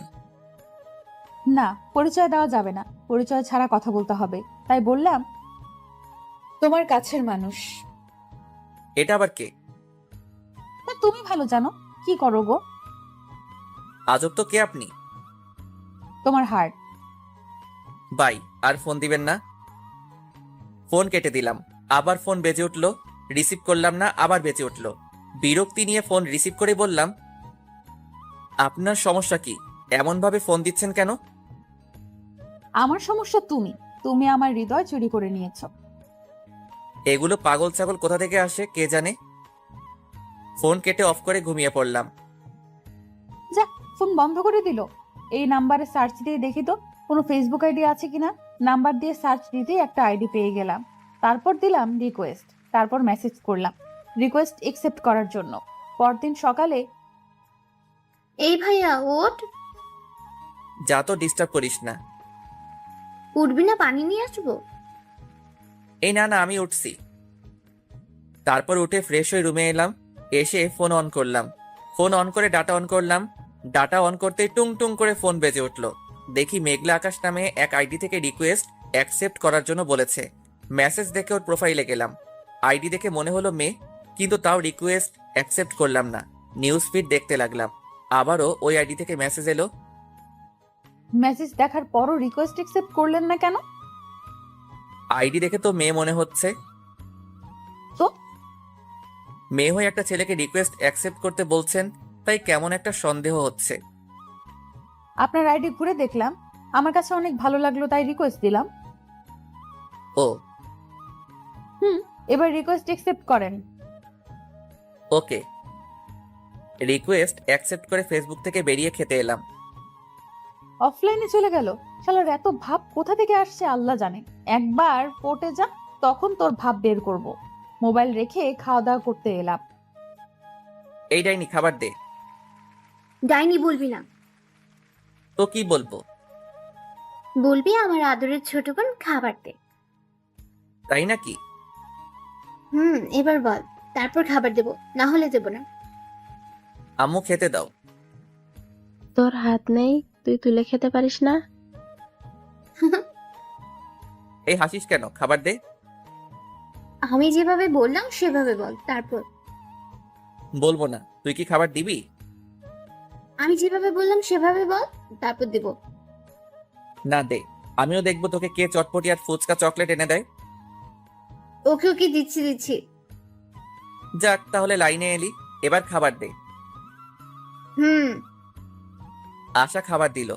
Speaker 2: না, পরিচয় দেওয়া যাবে না, পরিচয় ছাড়া কথা বলতে হবে, তাই বললাম। তোমার কাছের মানুষ।
Speaker 1: এটা আবার কে?
Speaker 2: তা তুমি ভালো জানো। কি করো গো?
Speaker 1: আজব তো, কে আপনি?
Speaker 2: তোমার হার্ট।
Speaker 1: বাই, আর ফোন দিবেন না। ফোন কেটে দিলাম। আবার ফোন বেজে উঠলো। রিসিভ করলাম না, আবার বেজে উঠলো। বিরক্তি নিয়ে ফোন রিসিভ করে বললাম, আপনার সমস্যা কি? এমন ভাবে ফোন দিচ্ছেন কেন?
Speaker 2: আমার সমস্যা তুমি। তুমি আমার হৃদয় চুরি করে নিয়েছো।
Speaker 1: এগুলো পাগল ছাগল কোথা থেকে আসে কে জানে। ফোন কেটে অফ করে ঘুমিয়ে পড়লাম।
Speaker 2: যা, ফোন বন্ধ করে দিল। এই নাম্বারে সার্চ দিয়ে দেখি তো কোনো ফেসবুক আইডি আছে কিনা। নাম্বার দিয়ে সার্চ দিতেই একটা আইডি পেয়ে গেলাম। তারপর দিলাম রিকোয়েস্ট, তারপর মেসেজ করলাম রিকোয়েস্ট একসেপ্ট করার জন্য। পরদিন সকালে
Speaker 4: এই ভাইয়া ওঠ।
Speaker 1: যা তো, ডিস্টার্ব করিস না।
Speaker 4: উঠবি না? পানি নিয়ে আসবো।
Speaker 1: এই না না, আমি উঠছি। তারপর উঠে ফ্রেশ হয়ে রুমে এলাম। এসে ফোন অন করলাম। ফোন অন করে ডাটা অন করলাম। ডাটা অন করতেই টুং টুং করে ফোন বেজে উঠলো। দেখি মেঘলা আকাশ নামে এক আইডি থেকে রিকোয়েস্ট অ্যাকসেপ্ট করার জন্য বলেছে। মেসেজ দেখে ওর প্রোফাইলে গেলাম। আইডি দেখে মনে হলো মেয়ে, কিন্তু তাও রিকোয়েস্ট অ্যাকসেপ্ট করলাম না। নিউজ ফিড দেখতে লাগলাম। আবারও ওই আইডি থেকে মেসেজ এলো।
Speaker 2: মেসেজ দেখার পরও রিকোয়েস্ট একসেপ্ট করলেন না কেন?
Speaker 1: আইডি দেখে তো মেয়ে মনে হচ্ছে।
Speaker 2: তো
Speaker 1: মেয়ে হয়ে একটা ছেলেকে রিকোয়েস্ট অ্যাকসেপ্ট করতে বলছেন, তাই কেমন একটা সন্দেহ হচ্ছে।
Speaker 2: আপনার আইডি ঘুরে দেখলাম, আমার কাছে অনেক ভালো লাগলো, তাই রিকোয়েস্ট দিলাম।
Speaker 1: ও
Speaker 2: এবার রিকোয়েস্ট একসেপ্ট করেন।
Speaker 1: ওকে। রিকোয়েস্ট অ্যাকসেপ্ট করে ফেসবুক থেকে বেরিয়ে খেতে এলাম।
Speaker 2: অফলাইনে চলে গেল। শালার এত ভাব কোথা থেকে আসছে আল্লাহ জানে। একবার কোর্টে যা, তখন তোর ভাব বের করব। মোবাইল রেখে খাওয়া দাওয়া করতে এলাম।
Speaker 1: এই ডাইনি, খাবার দে।
Speaker 4: ডাইনি বলবি না।
Speaker 1: তো কি বলবো?
Speaker 4: বলবি আমার আদরের ছোট বোন খাবার দে।
Speaker 1: তাই নাকি?
Speaker 4: এবার বল, তারপর খাবার দেব, না হলে দেব না।
Speaker 1: আম্মু খেতে দাও।
Speaker 5: তোর হাত নেই, তুই তুলে খেতে পারিস না?
Speaker 1: এই হাসিস কেন? খাবার দে।
Speaker 4: আমি যেভাবে বললাম সেভাবে বল, তারপর।
Speaker 1: বলবো না। তুই কি খাবার দিবি?
Speaker 4: আমি যেভাবে বললাম সেভাবে বল, তারপর দেব।
Speaker 1: না, দে। আমিও দেখবো তোকে কে চটপটি আর ফুচকা চকলেট এনে দেয়।
Speaker 4: ওকে ওকে, দিচ্ছি।
Speaker 1: যাক, তাহলে লাইনে এলি। এবার খাবার দে।
Speaker 4: হুম।
Speaker 1: আশা খাবার দিল।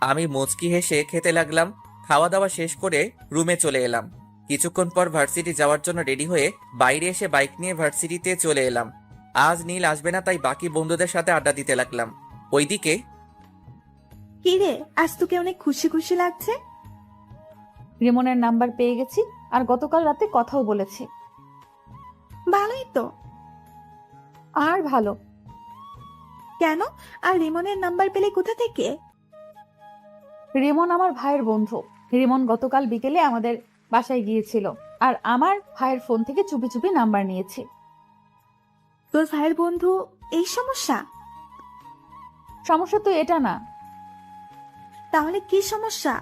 Speaker 1: আমি মুচকি হেসে খেতে লাগলাম। খাওয়া দাওয়া শেষ করে রুমে চলে এলাম। কিছুক্ষণ পর ভার্সিটি যাওয়ার জন্য রেডি হয়ে বাইরে এসে বাইক নিয়ে ভার্সিটিতে চলে এলাম। আজ নীল আসবে না, তাই বাকি বন্ধুদের সাথে আড্ডা দিতে লাগলাম। ওইদিকে
Speaker 8: কি রে, আজ তোকে অনেক খুশি খুশি লাগছে।
Speaker 2: রিমনের নাম্বার পেয়ে গেছি, আর গতকাল রাতে কথাও বলেছি।
Speaker 8: ভালোই তো।
Speaker 2: আর ভালো।
Speaker 8: কেন? আর রিমনের নাম্বার পেলে কোথা থেকে?
Speaker 2: রিমন আমার ভাইয়ের বন্ধু। রিমন গতকাল বিকেলে আমাদের বাসায় গিয়েছিল, আর আমার ভাইয়ের ফোন থেকে চুপি চুপি নাম্বার নিয়েছে।
Speaker 8: তোর ভাইয়ের বন্ধু এই সমস্যা?
Speaker 2: সমস্যা তো এটা না।
Speaker 8: তাহলে কি সমস্যা?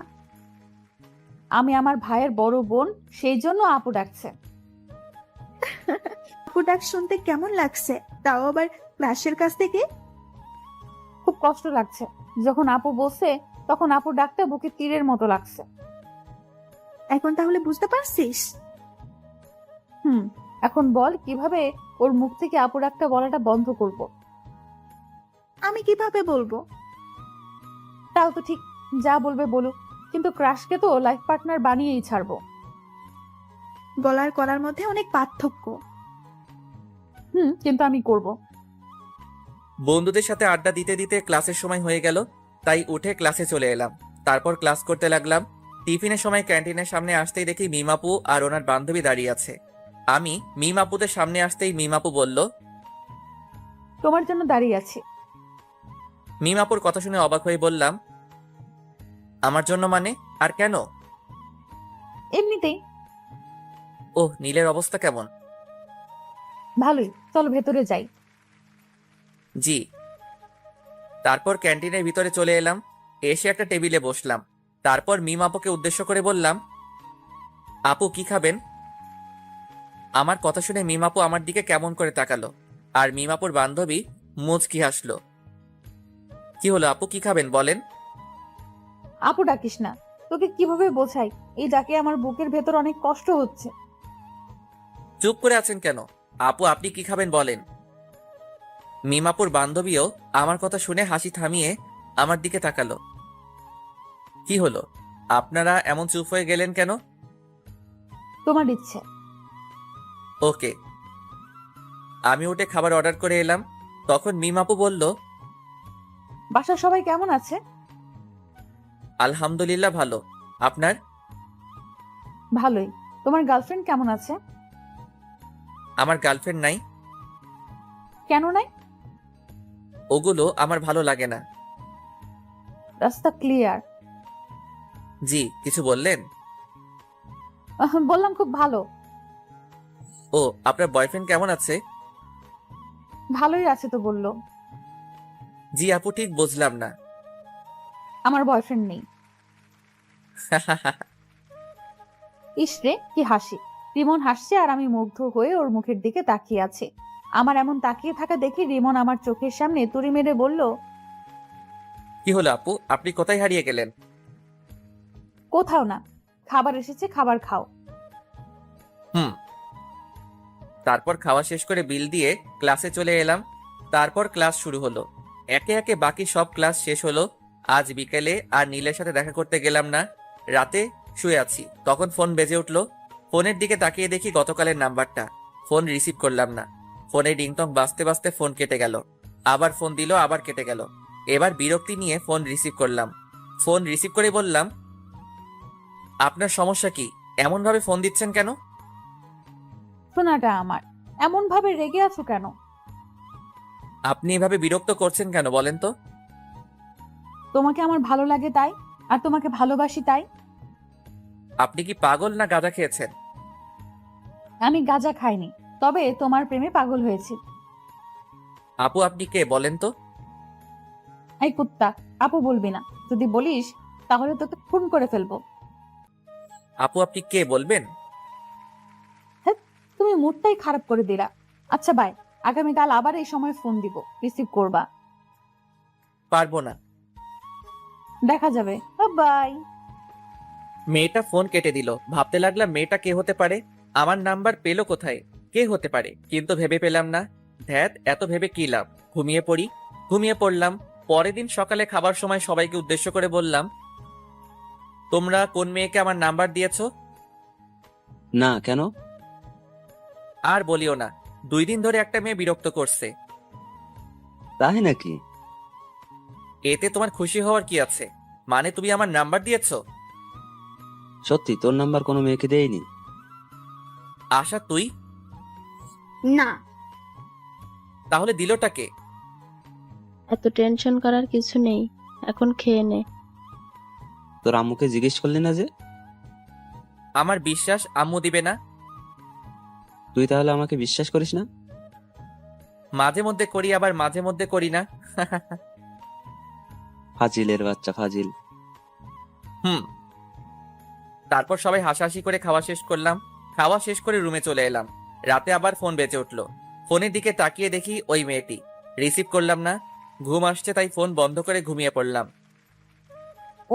Speaker 2: আমি আমার ভাইয়ের বড় বোন, সেই জন্য আপু ডাকছে।
Speaker 8: আপু ডাক শুনতে কেমন লাগছে? তাও আবার ক্লাসের কাছ থেকে।
Speaker 2: খুব কষ্ট লাগছে। যখন আপু বলছে, তখন আপু ডাকটা বুকে তীরের মতো লাগছে।
Speaker 8: এখন তাহলে বুঝতে পারছিস?
Speaker 2: এখন বল কিভাবে ওর মুখ থেকে আপু ডাকটা বলাটা বন্ধ করব।
Speaker 8: আমি কিভাবে বলবো?
Speaker 2: তাও তো ঠিক, যা বলবে বলুক, কিন্তু ক্রাশকে তো লাইফ পার্টনার বানিয়েই ছাড়বো।
Speaker 8: বলার করার মধ্যে অনেক পার্থক্য।
Speaker 2: কিন্তু আমি করব।
Speaker 1: বন্ধুদের সাথে আড্ডা দিতে দিতে ক্লাসের সময় হয়ে গেল, তাই উঠে ক্লাসে চলে এলাম। তারপর ক্লাস করতে লাগলাম। টিফিনের সময় ক্যান্টিনের সামনে আসতেই দেখি মিমাপু আর ওনার বান্ধবী দাঁড়িয়ে আছে। আমি মিমাপুদের সামনে আসতেই মিমাপু বলল,
Speaker 2: তোমার জন্য দাঁড়িয়ে আছি।
Speaker 1: মিমাপুর কথা শুনে অবাক হয়ে বললাম, আমার জন্য মানে? আর কেন?
Speaker 2: এমনিতেই।
Speaker 1: ওহ, নীলের অবস্থা কেমন?
Speaker 2: ভালোই, চলো ভেতরে যাই।
Speaker 1: জি। তারপর ক্যান্টিনের ভিতরে চলে এলাম। এসে একটা টেবিলে বসলাম। তারপর মিম আপুকে উদ্দেশ্য করে বললাম, আপু কি খাবেন? আমার কথা শুনে মিমাপু আমার দিকে কেমন করে তাকালো, আর মিমাপুর বান্ধবী মুচকি হাসলো। কি হলো আপু, কি খাবেন বলেন?
Speaker 2: আপু ডাকিস না, তোকে কিভাবে বোঝাই, এই ডাকে আমার বুকের ভেতর অনেক কষ্ট হচ্ছে।
Speaker 1: চুপ করে আছেন কেন? আপু আপনি কি খাবেন বলেন? মিমাপুর বান্ধবীও আমার কথা শুনে হাসি থামিয়ে আমার দিকে তাকালো। কি হলো, আপনারা এমন চুপ হয়ে গেলেন কেন?
Speaker 2: তোমার ইচ্ছে।
Speaker 1: ওকে। আমি উঠে খাবার অর্ডার করে এলাম। তখন মিমাপু বলল,
Speaker 2: বাসার সবাই কেমন আছে?
Speaker 1: আলহামদুলিল্লাহ ভালো। আপনার?
Speaker 2: ভালোই। তোমার গার্লফ্রেন্ড কেমন আছে?
Speaker 1: আমার গার্লফ্রেন্ড নাই।
Speaker 2: কেন নাই?
Speaker 1: ওগুলো আমার ভালো লাগে না।
Speaker 2: রাস্তা ক্লিয়ার।
Speaker 1: জি, কিছু বললেন?
Speaker 2: বললাম খুব ভালো।
Speaker 1: ও, আপনার বয়ফ্রেন্ড কেমন আছে?
Speaker 2: ভালোই আছে তো বললো।
Speaker 1: জি আপু, ঠিক বুঝলাম না।
Speaker 2: আমার বয়ফ্রেন্ড নেই। ইসরে কি হাসি! রিমন হাসছে আর আমি মুগ্ধ হয়ে ওর মুখের দিকে তাকিয়ে আছি। আমার এমন তাকিয়ে থাকা দেখে রিমন আমার চোখের সামনে তুড়ি মেরে বলল,
Speaker 1: কি হলো আপু, আপনি কোথায় হারিয়ে গেলেন?
Speaker 2: কোথাও না, খাবার এসেছে, খাবার খাও।
Speaker 1: হুম। তারপর খাওয়া শেষ করে বিল দিয়ে ক্লাসে চলে এলাম। তারপর ক্লাস শুরু হলো। একে একে বাকি সব ক্লাস শেষ হলো। আজ বিকেলে আর নীলের সাথে দেখা করতে গেলাম না। রাতে শুয়ে আছি, তখন ফোন বেজে উঠলো। ফোনের দিকে তাকিয়ে দেখি গতকালের নাম্বারটা। ফোন রিসিভ করলাম না। ফোনে রিংটং বাজতে বাজতে ফোন কেটে গেল। আবার ফোন দিল, আবার কেটে গেল। এবার বিরক্তি নিয়ে ফোন রিসিভ করলাম। ফোন রিসিভ করে বললাম, আপনার সমস্যা কি? এমন ভাবে ফোন দিচ্ছেন কেন?
Speaker 2: শোনাটা আমার, এমন ভাবে রেগে আছো কেন?
Speaker 1: আপনি এভাবে বিরক্ত করছেন কেন বলেন তো?
Speaker 2: তোমাকে আমার ভালো লাগে তাই, আর তোমাকে ভালোবাসি তাই।
Speaker 1: আপনি কি পাগল না গাঁজা খেয়েছেন?
Speaker 2: আমি গাঁজা খাইনি, তবে তোমার প্রেমে পাগল হয়েছি।
Speaker 1: আপু আপনি কে বলেন তো?
Speaker 2: এই কুত্তা, আপু বলবি না। যদি বলিস তাহলে তোকে খুন করে ফেলবো।
Speaker 1: আপু আপনি কে বলবেন?
Speaker 2: হ্যাঁ, তুমি মুডটাই খারাপ করে দিলা। আচ্ছা বাই, আগামীকাল আবার এই সময় ফোন দিব, রিসিভ করবা।
Speaker 1: পারবো না।
Speaker 2: দেখা যাবে। বাই।
Speaker 1: মেয়েটা ফোন কেটে দিল। ভাবতে লাগলাম মেয়েটা কে হতে পারে, আমার নাম্বার পেলো কোথায়, কে হতে পারে, কিন্তু ভেবে পেলাম না। ধ্যাত, এত ভেবে কি লাভ, ঘুমিয়ে পড়ি। ঘুমিয়ে পড়লাম। পরের দিন সকালে খাবার সময় সবাইকে উদ্দেশ্য করে বললাম, তোমরা কোন মেয়েকে আমার নাম্বার দিয়েছো?
Speaker 6: না, কেন?
Speaker 1: আর বলিও না, 2 দিন ধরে একটা মেয়ে বিরক্ত করছে।
Speaker 6: তাই নাকি?
Speaker 1: এতে তোমার খুশি হওয়ার কি আছে? মানে তুমি আমার নাম্বার দিয়েছো?
Speaker 6: সত্যি তোর নাম্বার কোনো মেয়েকে দেয়নি?
Speaker 1: আশা তুই?
Speaker 4: না।
Speaker 1: তাহলে দিলটা কে?
Speaker 5: এত টেনশন করার কিছু নেই, এখন খেয়ে নে।
Speaker 6: তোর আম্মুকে জিজ্ঞেস করলি না যে?
Speaker 1: আমার বিশ্বাস আম্মু দিবে না।
Speaker 6: তুই তাহলে আমাকে বিশ্বাস করিস না?
Speaker 1: মাঝে মধ্যে করি, আবার মাঝে মধ্যে করি না।
Speaker 6: ফাজিলের বাচ্চা, ফাজিল।
Speaker 1: হুম। তারপর সবাই হাসাহাসি করে খাওয়া শেষ করলাম। খাওয়া শেষ করে রুমে চলে এলাম। রাতে আবার ফোন বেজে উঠলো। ফোনের দিকে তাকিয়ে দেখি ওই মেয়েটি। রিসিভ করলাম না। ঘুম আসছে তাই ফোন বন্ধ করে ঘুমিয়ে পড়লাম।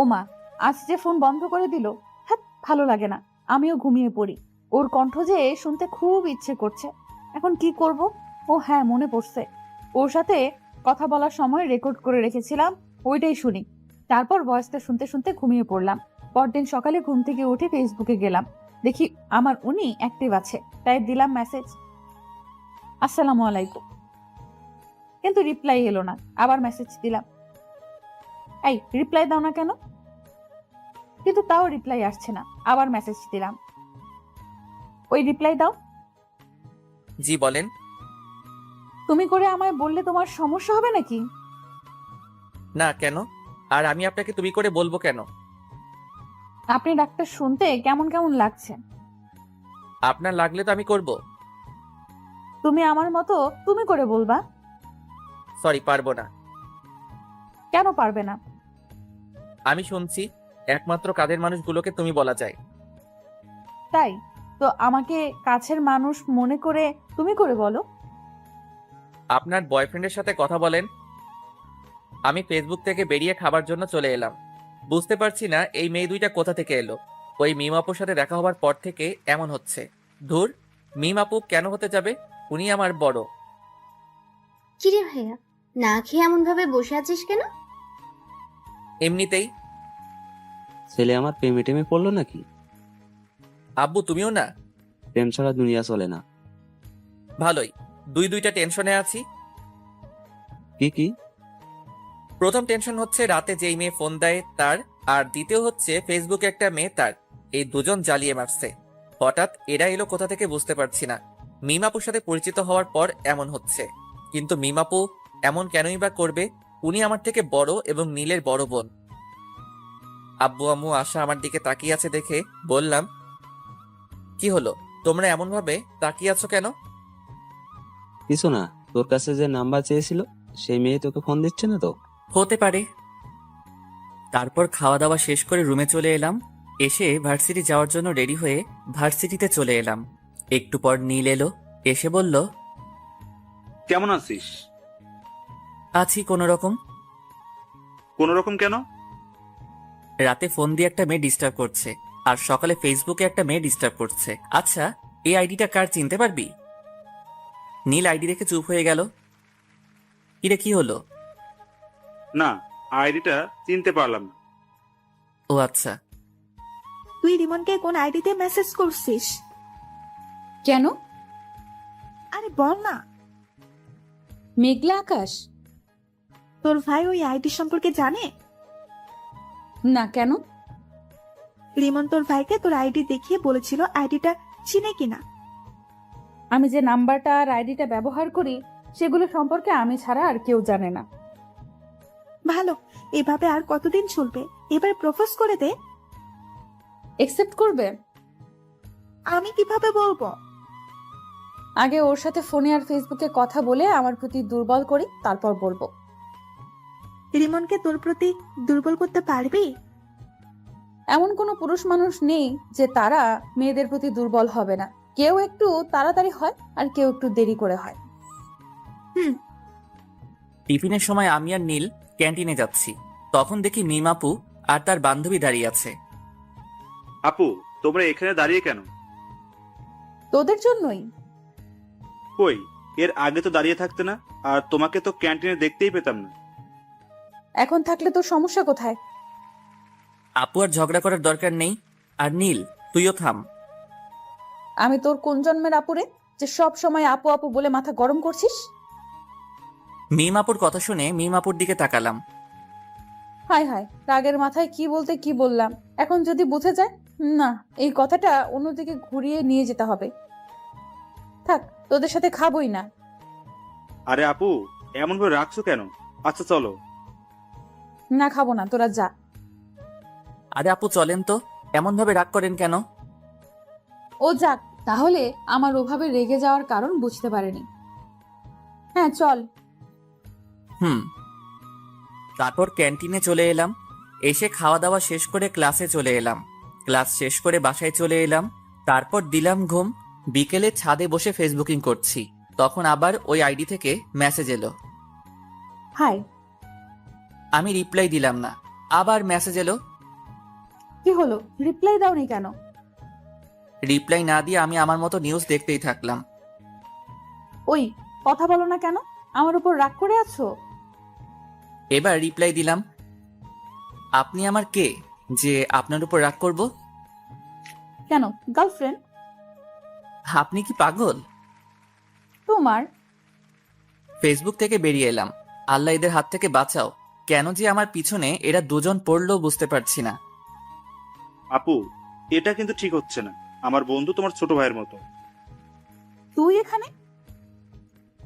Speaker 2: ওমা, আজ যে ফোন বন্ধ করে দিল। হ্যাঁ, ভালো লাগে না। আমিও ঘুমিয়ে পড়ি। ওর কণ্ঠ যে শুনতে খুব ইচ্ছে করছে। এখন কি করব? ও হ্যাঁ, মনে পড়ছে, ওর সাথে কথা বলার সময় রেকর্ড করে রেখেছিলাম, ওইটাই শুনি। তারপর ভয়েসটা শুনতে শুনতে ঘুমিয়ে পড়লাম। পরদিন সকালে ঘুম থেকে উঠে ফেসবুকে গেলাম, দেখি আমার উনি অ্যাক্টিভ আছে, তাই দিলাম মেসেজ, আসসালামু আলাইকুম। কিন্তু রিপ্লাই এলো না। আবার মেসেজ দিলাম, এই রিপ্লাই দাও না কেন? কিন্তু তাও রিপ্লাই আসছে না। আবার মেসেজ দিলাম, ওই রিপ্লাই দাও।
Speaker 1: জি বলেন।
Speaker 2: তুমি করে আমায় বললে তোমার সমস্যা হবে নাকি?
Speaker 1: না, কেন? আর আমি আপনাকে তুমি করে বলবো কেন?
Speaker 2: আপনি ডাক্তার শুনতে কেমন কেমন লাগছে।
Speaker 1: আপনার লাগলে তো আমি করব।
Speaker 2: তুমি আমার মতো তুমি করে বলবা।
Speaker 1: সরি, পারবো না।
Speaker 2: কেন পারবে না?
Speaker 1: আমি শুনছি একমাত্র কাদের মানুষগুলোকে তুমি বলা যায়।
Speaker 2: তাই? তো আমাকে কাছের মানুষ মনে করে তুমি করে বলো।
Speaker 1: আপনার বয়ফ্রেন্ডের সাথে কথা বলেন। আমি ফেসবুক থেকে বেরিয়ে খাবার জন্য চলে এলাম। বুঝতে পারছি না এই মেয়ে দুইটা কোথা থেকে এলো। ওই মিম আপুর সাথে দেখা হবার পর থেকে এমন হচ্ছে। ধুর, মিম আপু কেন হতে যাবে? উনি আমার বড়।
Speaker 4: কিরে ভাইয়া, না খেয়ে এমন ভাবে বসে আছিস কেন?
Speaker 1: এমনিতেই।
Speaker 6: ছেলে আমার প্রেমে টেমে পড়লো নাকি?
Speaker 1: আব্বু তুমিও না?
Speaker 6: প্রেম ছাড়া দুনিয়া চলে না।
Speaker 1: ভালোই, দুইটা টেনশনে আছি।
Speaker 6: কি?
Speaker 1: প্রথম টেনশন হচ্ছে রাতে যেই মেয়ে ফোন দেয় তার, আর দ্বিতীয় হচ্ছে ফেসবুকে একটা মেয়ে তার। এই দুজন জ্বালিয়ে মারছে। হঠাৎ এরা এলো কোথা থেকে বুঝতে পারছি না। মিম আপুর সাথে পরিচিত হওয়ার পর এমন হচ্ছে। কিন্তু মিম আপু এমন কেনই বা করবে? উনি আমার থেকে বড় এবং নীলের বড় বোন। আব্বু আম্মু আশা আমার দিকে তাকিয়ে আছে দেখে বললাম, কি হলো, তোমরা এমন ভাবে তাকিয়ে আছো কেন?
Speaker 6: কিছু না, তোর কাছে যে নাম্বার চেয়েছিল সেই মেয়ে তোকে ফোন দিচ্ছে না তো?
Speaker 1: হতে পারে। তারপর খাওয়া দাওয়া শেষ করে রুমে চলে এলাম। এসে ভার্সিটি যাওয়ার জন্য রেডি হয়ে ভার্সিটিতে চলে এলাম। একটু পর নীল এলো, এসে বলল,
Speaker 7: কেমন আছিস?
Speaker 1: আছি কোনো রকম।
Speaker 7: কোন রকম কেন?
Speaker 1: রাতে ফোন দিয়ে একটা মেয়ে ডিস্টার্ব করছে, আর সকালে ফেসবুকে একটা মেয়ে ডিস্টার্ব করছে। আচ্ছা, এই আইডিটা কার চিনতে পারবি? নীল আইডি রেখে চুপ হয়ে গেল। কিরে, কি হলো?
Speaker 7: না, আইডিটা চিনতে পারলাম না।
Speaker 1: ও আচ্ছা।
Speaker 8: তুই রিমনকে কোন আইডিতে মেসেজ করছিস?
Speaker 2: কেন?
Speaker 8: আরে বল না।
Speaker 2: মেঘলা আকাশ?
Speaker 8: তোর ভাই ওই আইডি সম্পর্কে জানে?
Speaker 2: না, কেন?
Speaker 8: রিমন তোর ভাইকে তোর আইডি দেখিয়ে বলেছিল আইডিটা চিনে কিনা।
Speaker 2: আমি যে নাম্বারটা আর আইডিটা ব্যবহার করি সেগুলো সম্পর্কে আমি ছাড়া আর কেউ জানে না।
Speaker 8: ভালো, এভাবে আর কতদিন চলবে? এবার প্রপোজ করে দে।
Speaker 2: একসেপ্ট করবে?
Speaker 8: আমি কিভাবে বলবো?
Speaker 2: আগে ওর সাথে ফোনে আর ফেসবুকে কথা বলে আমার প্রতি দুর্বল করি, তারপর বলবো।
Speaker 8: রিমনকে তোর প্রতি দুর্বল করতে পারবি?
Speaker 2: এমন কোনো পুরুষ মানুষ নেই যে তারা মেয়েদের প্রতি দুর্বল হবে না। কেউ একটু তাড়াতাড়ি হয় আর কেউ একটু দেরি করে হয়।
Speaker 1: টিফিনের সময় আমি আর নীল ক্যান্টিনে যাচ্ছি। তখন দেখি মিম আপু আর তার বান্ধবী দাঁড়িয়ে আছে।
Speaker 7: আপু, তোমরা এখানে দাঁড়িয়ে কেন?
Speaker 2: তোদের জন্যই।
Speaker 7: কই, এর আগে তো দাঁড়িয়ে থাকতে না, আর তোমাকে তো ক্যান্টিনে দেখতেই পেতাম না।
Speaker 2: এখন থাকলে তোর সমস্যা কোথায়?
Speaker 1: আপু আর ঝগড়া করার দরকার নেই। আর নীল, তুইও থাম।
Speaker 2: আমি তোর কোন জন্মের আপুরে যে সব সময় আপু আপু বলে মাথা গরম করছিস?
Speaker 1: মিম আপুর কথা শুনে মিম আপুর দিকে তাকালাম।
Speaker 2: হায় হায়, রাগের মাথায় কি বলতে কি বললাম। এখন যদি বুঝে যায়, না, এই কথাটা অন্যদিকে ঘুরিয়ে নিয়ে যেতে হবে। থাক, তোদের সাথে খাবোই না।
Speaker 7: আরে আপু, এমন ভাবে রাখছো কেন? আচ্ছা চলো।
Speaker 2: না, খাবো না, তোরা যা।
Speaker 1: আরে আপু চলেন তো, এমন ভাবে রাগ করেন কেন?
Speaker 2: ও যাক, তাহলে আমার ওভাবে রেগে যাওয়ার কারণ বুঝতে পারেনি। হ্যাঁ চল।
Speaker 1: তারপর ক্যান্টিনে চলে এলাম। এসে খাওয়া দাওয়া শেষ করে ক্লাসে চলে এলাম। ক্লাস শেষ করে বাসায় চলে এলাম। তারপর দিলাম ঘুম। বিকেলে ছাদে বসে ফেসবুকিং করছি। তখন আবার ওই আইডি থেকে মেসেজ এলো।
Speaker 2: হাই।
Speaker 1: আমি রিপ্লাই দিলাম না। আবার মেসেজ এলো।
Speaker 2: কি হলো, রিপ্লাই দাওনি কেন?
Speaker 1: রিপ্লাই না দিয়ে আমি আমার মতো নিউজ দেখতেই থাকলাম।
Speaker 2: ওই, কথা বলো না কেন? আমার উপর রাগ করে আছো?
Speaker 1: এবার রিপ্লাই দিলাম, আপনি আমার কে যে আপনার উপর রাগ করব?
Speaker 2: কেন, গার্লফ্রেন্ড?
Speaker 1: আপনি কি পাগল?
Speaker 2: তোমার?
Speaker 1: ফেসবুক থেকে বেরিয়ে এলাম। আল্লাহ এদের হাত থেকে বাঁচাও। কেন যে আমার পিছনে এরা দুজন পড়লো বুঝতে পারছি না।
Speaker 7: আপু, এটা কিন্তু ঠিক হচ্ছে না। আমার বন্ধু তোমার ছোট ভাইয়ের মতো।
Speaker 2: তুই এখানে?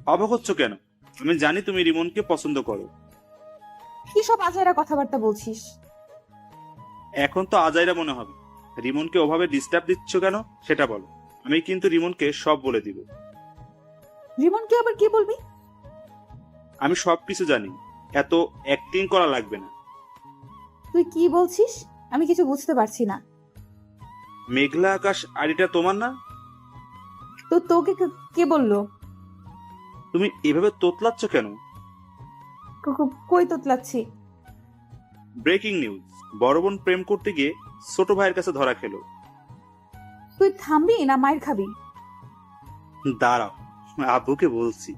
Speaker 7: অবাক হচ্ছ কেন? আমি জানি তুমি রিমনকে পছন্দ করো।
Speaker 2: কি সব আজাইরা কথাবার্তা বলছিস?
Speaker 7: এখন তো আজাইরা মনে হবে। রিমনকে ওভাবে ডিস্টার্ব দিচ্ছ কেন সেটা বলো। আমি কিন্তু রিমনকে সব বলে দিব।
Speaker 2: রিমনকে আবার কি বলবি?
Speaker 7: আমি সবকিছু জানি, এত অ্যাক্টিং করা লাগবে না।
Speaker 2: তুই কি বলছিস? আমি কিছু বুঝতে পারছি না।
Speaker 7: মেঘলা আকাশ আইডিটা তোমার না?
Speaker 2: তো তোকে কে বললো?
Speaker 7: তুমি এভাবে তোতলাচ্ছ কেন?
Speaker 2: কই তোতলাচ্ছি?
Speaker 7: ব্রেকিং নিউজ, বড় বোন প্রেম করতে গিয়ে ছোট ভাইয়ের কাছে ধরা খেলো।
Speaker 2: তুই থামবি না মায়ের খাবি?
Speaker 7: দাঁড়াও, আব্বুকে বলছি।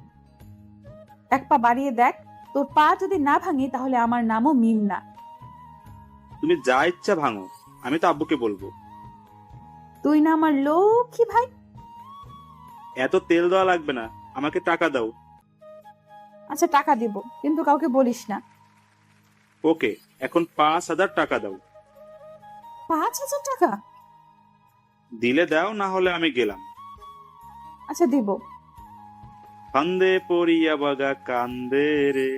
Speaker 2: এক পা বাড়িয়ে দেখ, তোর পা যদি না ভাঙি তাহলে আমার নামও মিম না।
Speaker 7: তুমি যা ইচ্ছা ভাঙো, আমি তো আব্বুকে বলবো।
Speaker 2: তুই না আমার লক্ষ্মী ভাই।
Speaker 7: এত তেল দেওয়া লাগবে না, আমাকে টাকা দাও।
Speaker 2: আচ্ছা টাকা দিব, কিন্তু কাউকে বলিস না।
Speaker 7: ওকে, এখন 5,000 টাকা দাও।
Speaker 2: 5,000 টাকা?
Speaker 7: দিলে দাও, না হলে আমি গেলাম।
Speaker 2: আচ্ছা দিব।
Speaker 7: ফান্দে পড়িয়া বাগা কান্দে রে।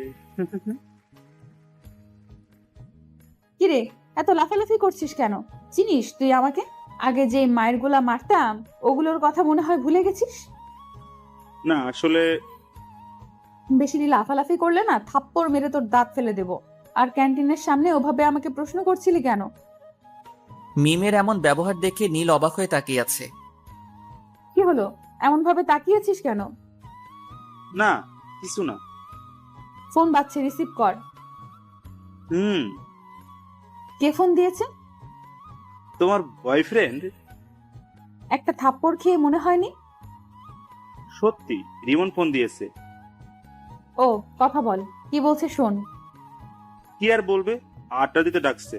Speaker 2: কিরে, এত লাফালাফি করছিস কেন? চিনিস তুই আমাকে? আগে যে মায়ের গুলা মারতাম ওগুলোর কথা মনে হয় ভুলে গেছিস?
Speaker 7: না আসলে
Speaker 2: বেশি লাফালাফি করলে না থাপ্পড় মেরে তোর দাঁত ফেলে দেব। আর ক্যান্টিনের সামনে ওভাবে আমাকে প্রশ্ন করছিলি কেন?
Speaker 1: মিমের এমন ব্যবহার দেখে নীল অবাক হয়ে তাকিয়ে আছে।
Speaker 2: কি হলো, এমন ভাবে তাকিয়েছিস কেন?
Speaker 7: না, কিছু না।
Speaker 2: ফোন বাজছে, রিসিভ কর।
Speaker 7: হুম,
Speaker 2: কে ফোন দিয়েছে?
Speaker 7: তোমার বয়ফ্রেন্ড।
Speaker 2: একটা থাপ্পড় খেয়ে মনে হয়নি?
Speaker 7: সত্যি, রিমন ফোন দিয়েছে।
Speaker 2: ও কথা বল, কি বলছে শোন।
Speaker 7: কি আর বলবে, আড্ডা দিতে ডাকছে।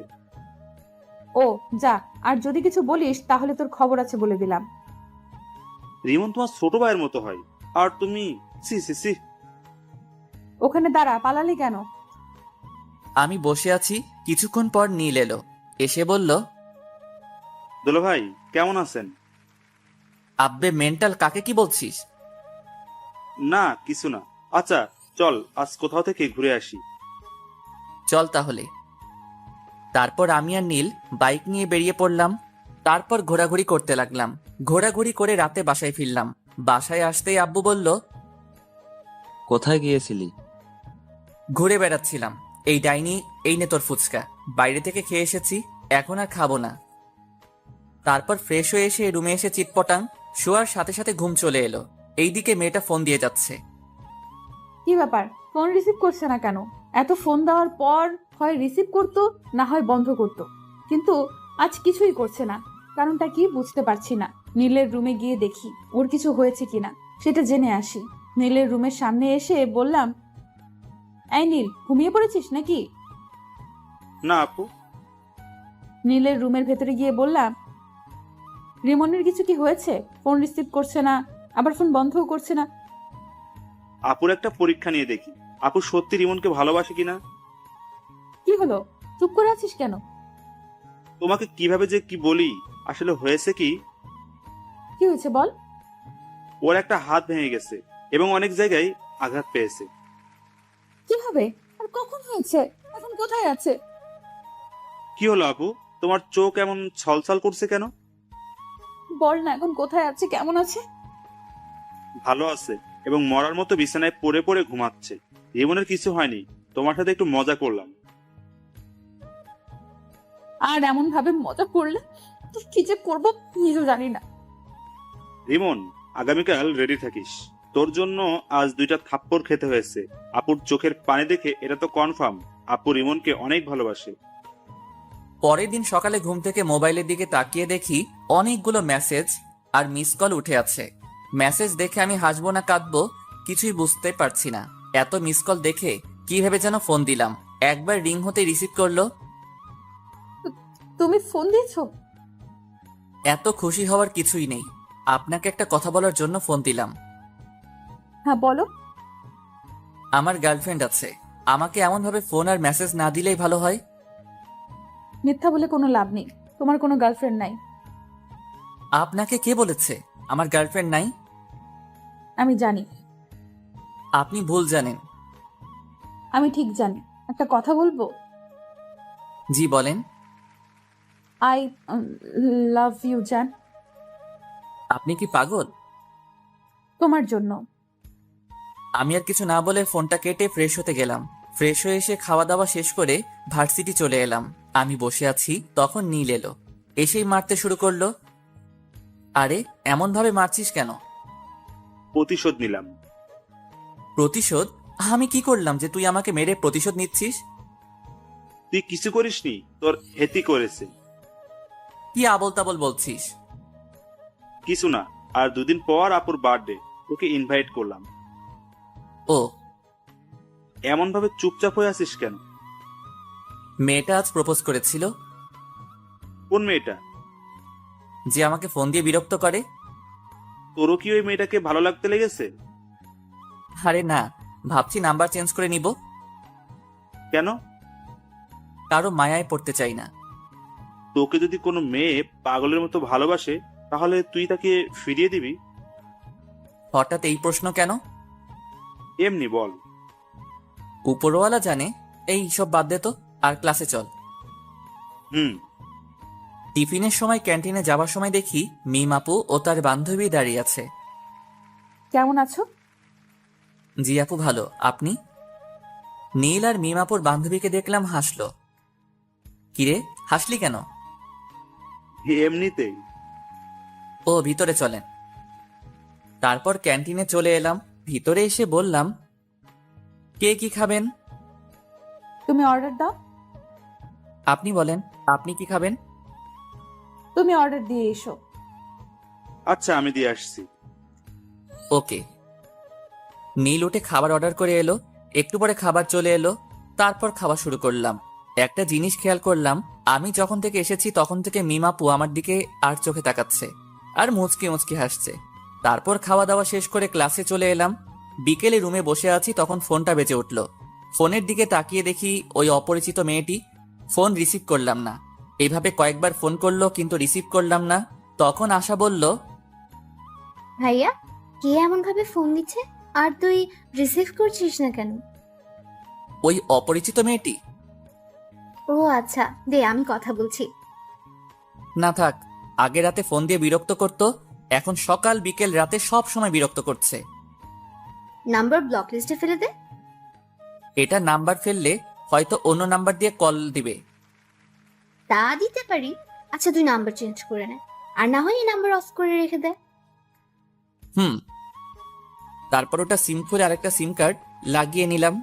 Speaker 2: ও যা, আর যদি কিছু বলিস তাহলে তোর খবর আছে বলে দিলাম।
Speaker 7: রিমন তোমার ছোট ভাইয়ের মতো হয়, আর তুমি সি সি সি।
Speaker 2: ওখানে দাঁড়া, পালালি কেন?
Speaker 1: আমি বসে আছি, কিছুক্ষণ পর নীল এলো, এসে বলল,
Speaker 7: দুলা ভাই কেমন আছেন?
Speaker 1: আব্বে মেন্টাল, কাকে কি বলছিস?
Speaker 7: না কিছু না। আচ্ছা চল আজ কোথাও থেকে ঘুরে আসি।
Speaker 1: চল তাহলে। তারপর আমি আর নীল বাইক নিয়ে বেরিয়ে পড়লাম। তারপর ঘোরাঘুরি করতে লাগলাম। ঘোরাঘুরি করে রাতে বাসায় ফিরলাম। বাসায় আসতেই আব্বু বলল,
Speaker 6: কোথায় গিয়েছিলি?
Speaker 1: ঘুরে বেড়াচ্ছিলাম। এই ডাইনি, এই নে তোর ফুচকা, বাইরে থেকে খেয়ে এসেছি, এখন আর খাবো না। তারপর ফ্রেশ হয়ে এসে রুমে এসে চিটপটাং, শোয়ার সাথে সাথে ঘুম চলে এলো। এইদিকে মেয়েটা ফোন দিয়ে যাচ্ছে।
Speaker 2: কি ব্যাপার, ফোন রিসিভ করছে না কেন? এত ফোন দেওয়ার পর হয় রিসিভ করতো, না হয় বন্ধ করতো, কিন্তু আজ কিছুই করছে না। কারণটা কি বুঝতে পারছি না। নীলের রুমে গিয়ে দেখি ওর কিছু হয়েছে কিনা, সেটা জেনে আসি। নীলের রুমের সামনে এসে বললাম, এই নীল, ঘুমিয়ে পড়েছিস নাকি?
Speaker 7: না আপু।
Speaker 2: নীলের রুমের ভেতরে গিয়ে বললাম, রিমনের কিছু কি হয়েছে? ফোন রিসিভ করছে না, আবার ফোন বন্ধও করছে না।
Speaker 7: আপুর একটা পরীক্ষা নিয়ে দেখি, আপু সত্যি রিমনকে ভালোবাসে কিনা।
Speaker 2: কি হলো, চুপ করে আছিস কেন?
Speaker 7: তোমাকে কিভাবে যে কি বলি, আসলে হয়েছে কি,
Speaker 2: কি হয়েছে বল।
Speaker 7: ওর একটা হাত ভেঙে গেছে এবং অনেক জায়গায় আঘাত পেয়েছে।
Speaker 2: কি হবে, আর কখন হয়েছে, এখন কোথায় আছে?
Speaker 7: কি হলো আপু, তোমার চোখ এমন ছলছল করছে কেন?
Speaker 2: বল না, এখন কোথায় আছে, কেমন আছে?
Speaker 7: ভালো আছে এবং মরার মতো বিছানায় পড়ে পড়ে ঘুমাচ্ছে। রিমনের কিছু হয়নি, তোমার সাথে একটু মজা করলাম।
Speaker 2: আর এমন ভাবে মজা করলে তো কি যে করবো নিজেও জানি না।
Speaker 7: রিমন, আগামীকাল রেডি থাকিস, তোর জন্য আজ 2টা থাপ্পড় খেতে হয়েছে। আপুর চোখের পানি দেখে এটা তো কনফার্ম, আপু রিমনকে অনেক ভালোবাসে।
Speaker 1: পরের দিন সকালে ঘুম থেকে মোবাইলের দিকে তাকিয়ে দেখি অনেকগুলো মেসেজ আর মিস কল উঠে আছে। মেসেজ দেখে আমি হাসবো না কাঁদবো কিছুই বুঝতে পারছি না। এত মিস কল দেখে কিভাবে যেন ফোন দিলাম, একবার রিং হতে রিসিভ করলো।
Speaker 2: তুমি ফোন দিয়েছো?
Speaker 1: এত খুশি হওয়ার কিছুই নেই, আপনাকে একটা কথা বলার জন্য ফোন দিলাম।
Speaker 2: হ্যাঁ বলো।
Speaker 1: আমার গার্লফ্রেন্ড আছে, আমাকে এমনভাবে ফোন আর মেসেজ না দিলেই ভালো হয়।
Speaker 2: মিথ্যা বলে কোনো লাভ নেই, তোমার কোনো গার্লফ্রেন্ড নাই।
Speaker 1: আপনাকে কে বলেছে আমার গার্লফ্রেন্ড নাই?
Speaker 2: আমি জানি।
Speaker 1: আপনি ভুল জানেন।
Speaker 2: আমি ঠিক জানি। একটা কথা বলবো?
Speaker 1: জি বলেন।
Speaker 2: আই লাভ ইউ জান।
Speaker 1: আপনি কি পাগল?
Speaker 2: তোমার জন্য।
Speaker 1: আমি আর কিছু না বলে ফোনটা কেটে ফ্রেশ হতে গেলাম। ফ্রেশ হয়ে এসে খাওয়া দাওয়া শেষ করে ভার্সিটি চলে এলাম। আমি বসে আছি, তখন নীল এলো, এসেই মারতে শুরু করলো। আরে এমন ভাবে মারছিস কেন?
Speaker 7: প্রতিশোধ নিলাম।
Speaker 1: প্রতিশোধ? আমি কি করলাম যে তুই আমাকে মেরে প্রতিশোধ নিচ্ছিস?
Speaker 7: তুই কিছু করিসনি, তোর হেতি করেছে।
Speaker 1: কি আবল তাবল বলছিস?
Speaker 7: কিছু না, আর 2 দিন পর আপুর বার্থডে, ওকে ইনভাইট করলাম।
Speaker 1: ও,
Speaker 7: এমন ভাবে চুপচাপ হয়ে আছিস কেন?
Speaker 1: মেয়েটা আজ প্রপোজ করেছিল।
Speaker 7: কোন মেয়েটা?
Speaker 1: যে আমাকে ফোন দিয়ে বিরক্ত করে।
Speaker 7: তোরও কি ওই মেয়েটাকে ভালো লাগতে লেগেছে?
Speaker 1: আরে না, ভাবছি নাম্বার চেঞ্জ করে নিব।
Speaker 7: কেন?
Speaker 1: কারো মায়ায় পড়তে চাই না।
Speaker 7: তোকে যদি কোনো মেয়ে পাগলের মতো ভালোবাসে, তাহলে তুই তাকে ফিরিয়ে দিবি?
Speaker 1: হঠাৎ এই প্রশ্ন কেন?
Speaker 7: এমনি বল।
Speaker 1: উপরওয়ালা জানে। এই সব বাদ দে তো, আর ক্লাসে চল।
Speaker 7: হুম।
Speaker 1: টিফিনের সময় ক্যান্টিনে যাবার সময় দেখি মিম আপু ও তার বান্ধবী দাঁড়িয়ে আছে।
Speaker 2: কেমন আছো?
Speaker 1: জি আপু ভালো, আপনি? নীল আর মিম আপুর বান্ধবীকে দেখলাম হাসলো। কিরে, হাসলি কেন?
Speaker 7: এমনিতেই।
Speaker 1: ও, ভিতরে চলেন। তারপর ক্যান্টিনে চলে এলাম। ভিতরে এসে বললাম, কে কি খাবেন?
Speaker 2: তুমি অর্ডার দাও।
Speaker 1: আপনি বলেন, আপনি কি খাবেন?
Speaker 2: তুমি অর্ডার দিয়ে এসো।
Speaker 7: আচ্ছা, আমি দিয়ে আসছি।
Speaker 1: ওকে। নীল উঠে খাবার অর্ডার করে এলো। একটু পরে খাবার চলে এলো। তারপর খাওয়া শুরু করলাম। একটা জিনিস খেয়াল করলাম, আমি যখন থেকে এসেছি তখন থেকে মিমাপু আমার দিকে আর চোখে তাকাচ্ছে আর মুচকি মুচকি হাসছে। তারপর খাওয়া দাওয়া শেষ করে ক্লাসে চলে এলাম। বিকেলে রুমে বসে আছি, তখন ফোনটা বেজে উঠল। ফোনের দিকে তাকিয়ে দেখি ওই অপরিচিত মেয়েটি। ফোন রিসিভ করলাম না। এইভাবে কয়েকবার ফোন করলো কিন্তু রিসিভ করলাম না। তখন আশা বলল,
Speaker 4: ভাইয়া, কে এমন ভাবে ফোন দিচ্ছে আর তুই রিসিভ করছিস না কেন?
Speaker 1: ওই অপরিচিত মেয়েটি।
Speaker 4: ও আচ্ছা, দে আমি কথা বলছি।
Speaker 1: না থাক, আগে রাতে ফোন দিয়ে বিরক্ত করতো, এখন সকাল বিকেল রাতে সব সময় বিরক্ত করছে।
Speaker 4: নাম্বার ব্লক লিস্টে ফেলে দে।
Speaker 1: এটা নাম্বার ফেললে হয়তো অন্য নাম্বার দিয়ে কল দিবে।
Speaker 4: তা দিতে পারি। আচ্ছা, তুই নাম্বার চেঞ্জ করে নে, আর না হয় এই নাম্বার অফ করে রেখে দে।
Speaker 1: হুম। তারপর ওটা সিম খুলে আরেকটা সিম কার্ড লাগিয়ে নিলাম।